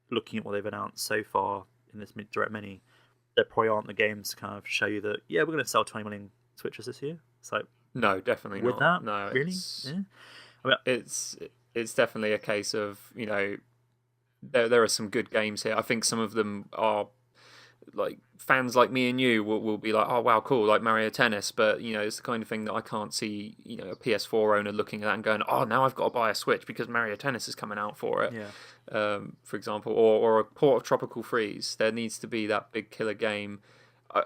looking at what they've announced so far in this Direct Mini, there probably aren't the games to kind of show you that, yeah, we're going to sell 20 million Switches this year. It's like, no, definitely with not. That, no, really? Yeah. I mean, it's definitely a case of, there are some good games here. I think some of them are like fans like me and you will be like, oh wow, cool, like Mario Tennis, but it's the kind of thing that I can't see a PS4 owner looking at that and going, oh, now I've got to buy a Switch because Mario Tennis is coming out for it. Yeah. For example, or a port of Tropical Freeze. There needs to be that big killer game.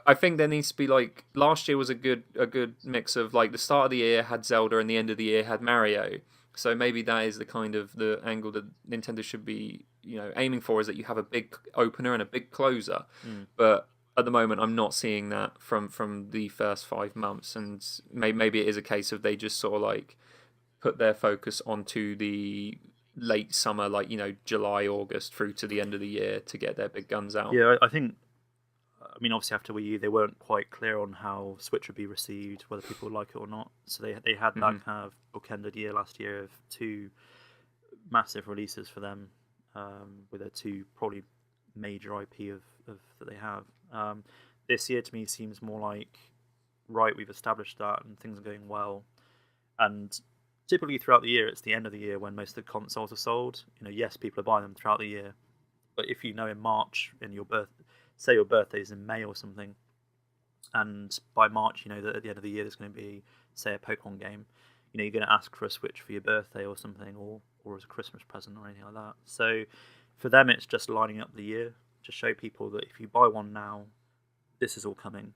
I think there needs to be like last year was a good mix of like the start of the year had Zelda and the end of the year had Mario. So maybe that is the kind of the angle that Nintendo should be, aiming for, is that you have a big opener and a big closer. But at the moment, I'm not seeing that from the first 5 months, and maybe it is a case of they just sort of like put their focus onto the late summer, like July, August through to the end of the year to get their big guns out. Yeah, I think. I mean, obviously after Wii U, they weren't quite clear on how Switch would be received, whether people would like it or not. So they had that kind of bookended year last year of two massive releases for them, with their two probably major IP of that they have. This year to me seems more like, right, we've established that and things are going well. And typically throughout the year, it's the end of the year when most of the consoles are sold. Yes, people are buying them throughout the year, but if in March, in say your birthday's in May or something, and by March, that at the end of the year there's going to be, say, a Pokemon game, you're going to ask for a Switch for your birthday or something, or as a Christmas present or anything like that. So for them, it's just lining up the year to show people that if you buy one now, this is all coming.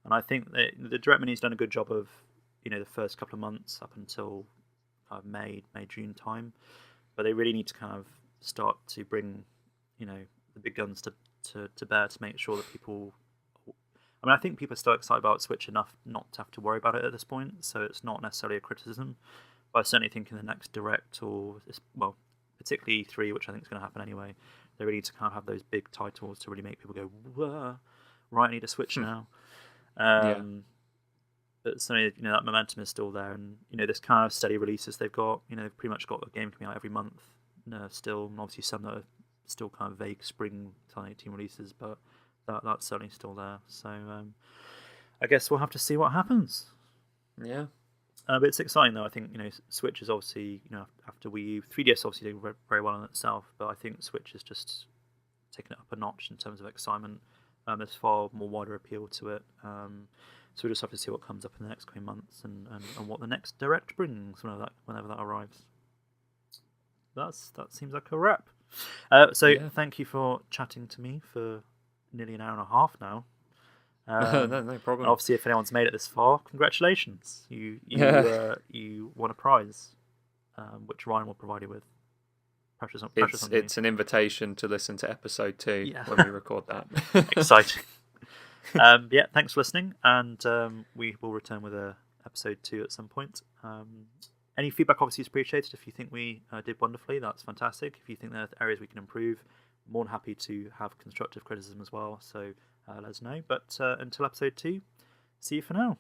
And I think that the Direct Mini's done a good job of, the first couple of months up until kind of May, June time, but they really need to kind of start to bring, the big guns to bear to make sure that people. I mean, I think people are still excited about Switch enough not to have to worry about it at this point, so it's not necessarily a criticism. But I certainly think in the next Direct, or particularly E3, which I think is going to happen anyway, they really need to kind of have those big titles to really make people go, whoa, right, I need a Switch now. But certainly, that momentum is still there, and this kind of steady releases they've got. They've pretty much got a game coming out every month. Still, and obviously some that are still kind of vague spring 2018 releases, but that's certainly still there. So I guess we'll have to see what happens. Yeah. But it's exciting though. I think Switch is obviously after Wii U, 3DS obviously doing very well in itself, but I think Switch is just taking it up a notch in terms of excitement. There's far more wider appeal to it. So we'll just have to see what comes up in the next coming months and what the next Direct brings whenever that arrives. That seems like a wrap. Thank you for chatting to me for nearly an hour and a half now. No problem. Obviously, if anyone's made it this far, congratulations! You won a prize, which Ryan will provide you with. It's an invitation to listen to episode 2 when we record that. Exciting. Thanks for listening, and we will return with episode 2 at some point. Any feedback obviously is appreciated. If you think we did wonderfully, that's fantastic. If you think there are areas we can improve, more than happy to have constructive criticism as well. So let us know. But until episode 2, see you for now.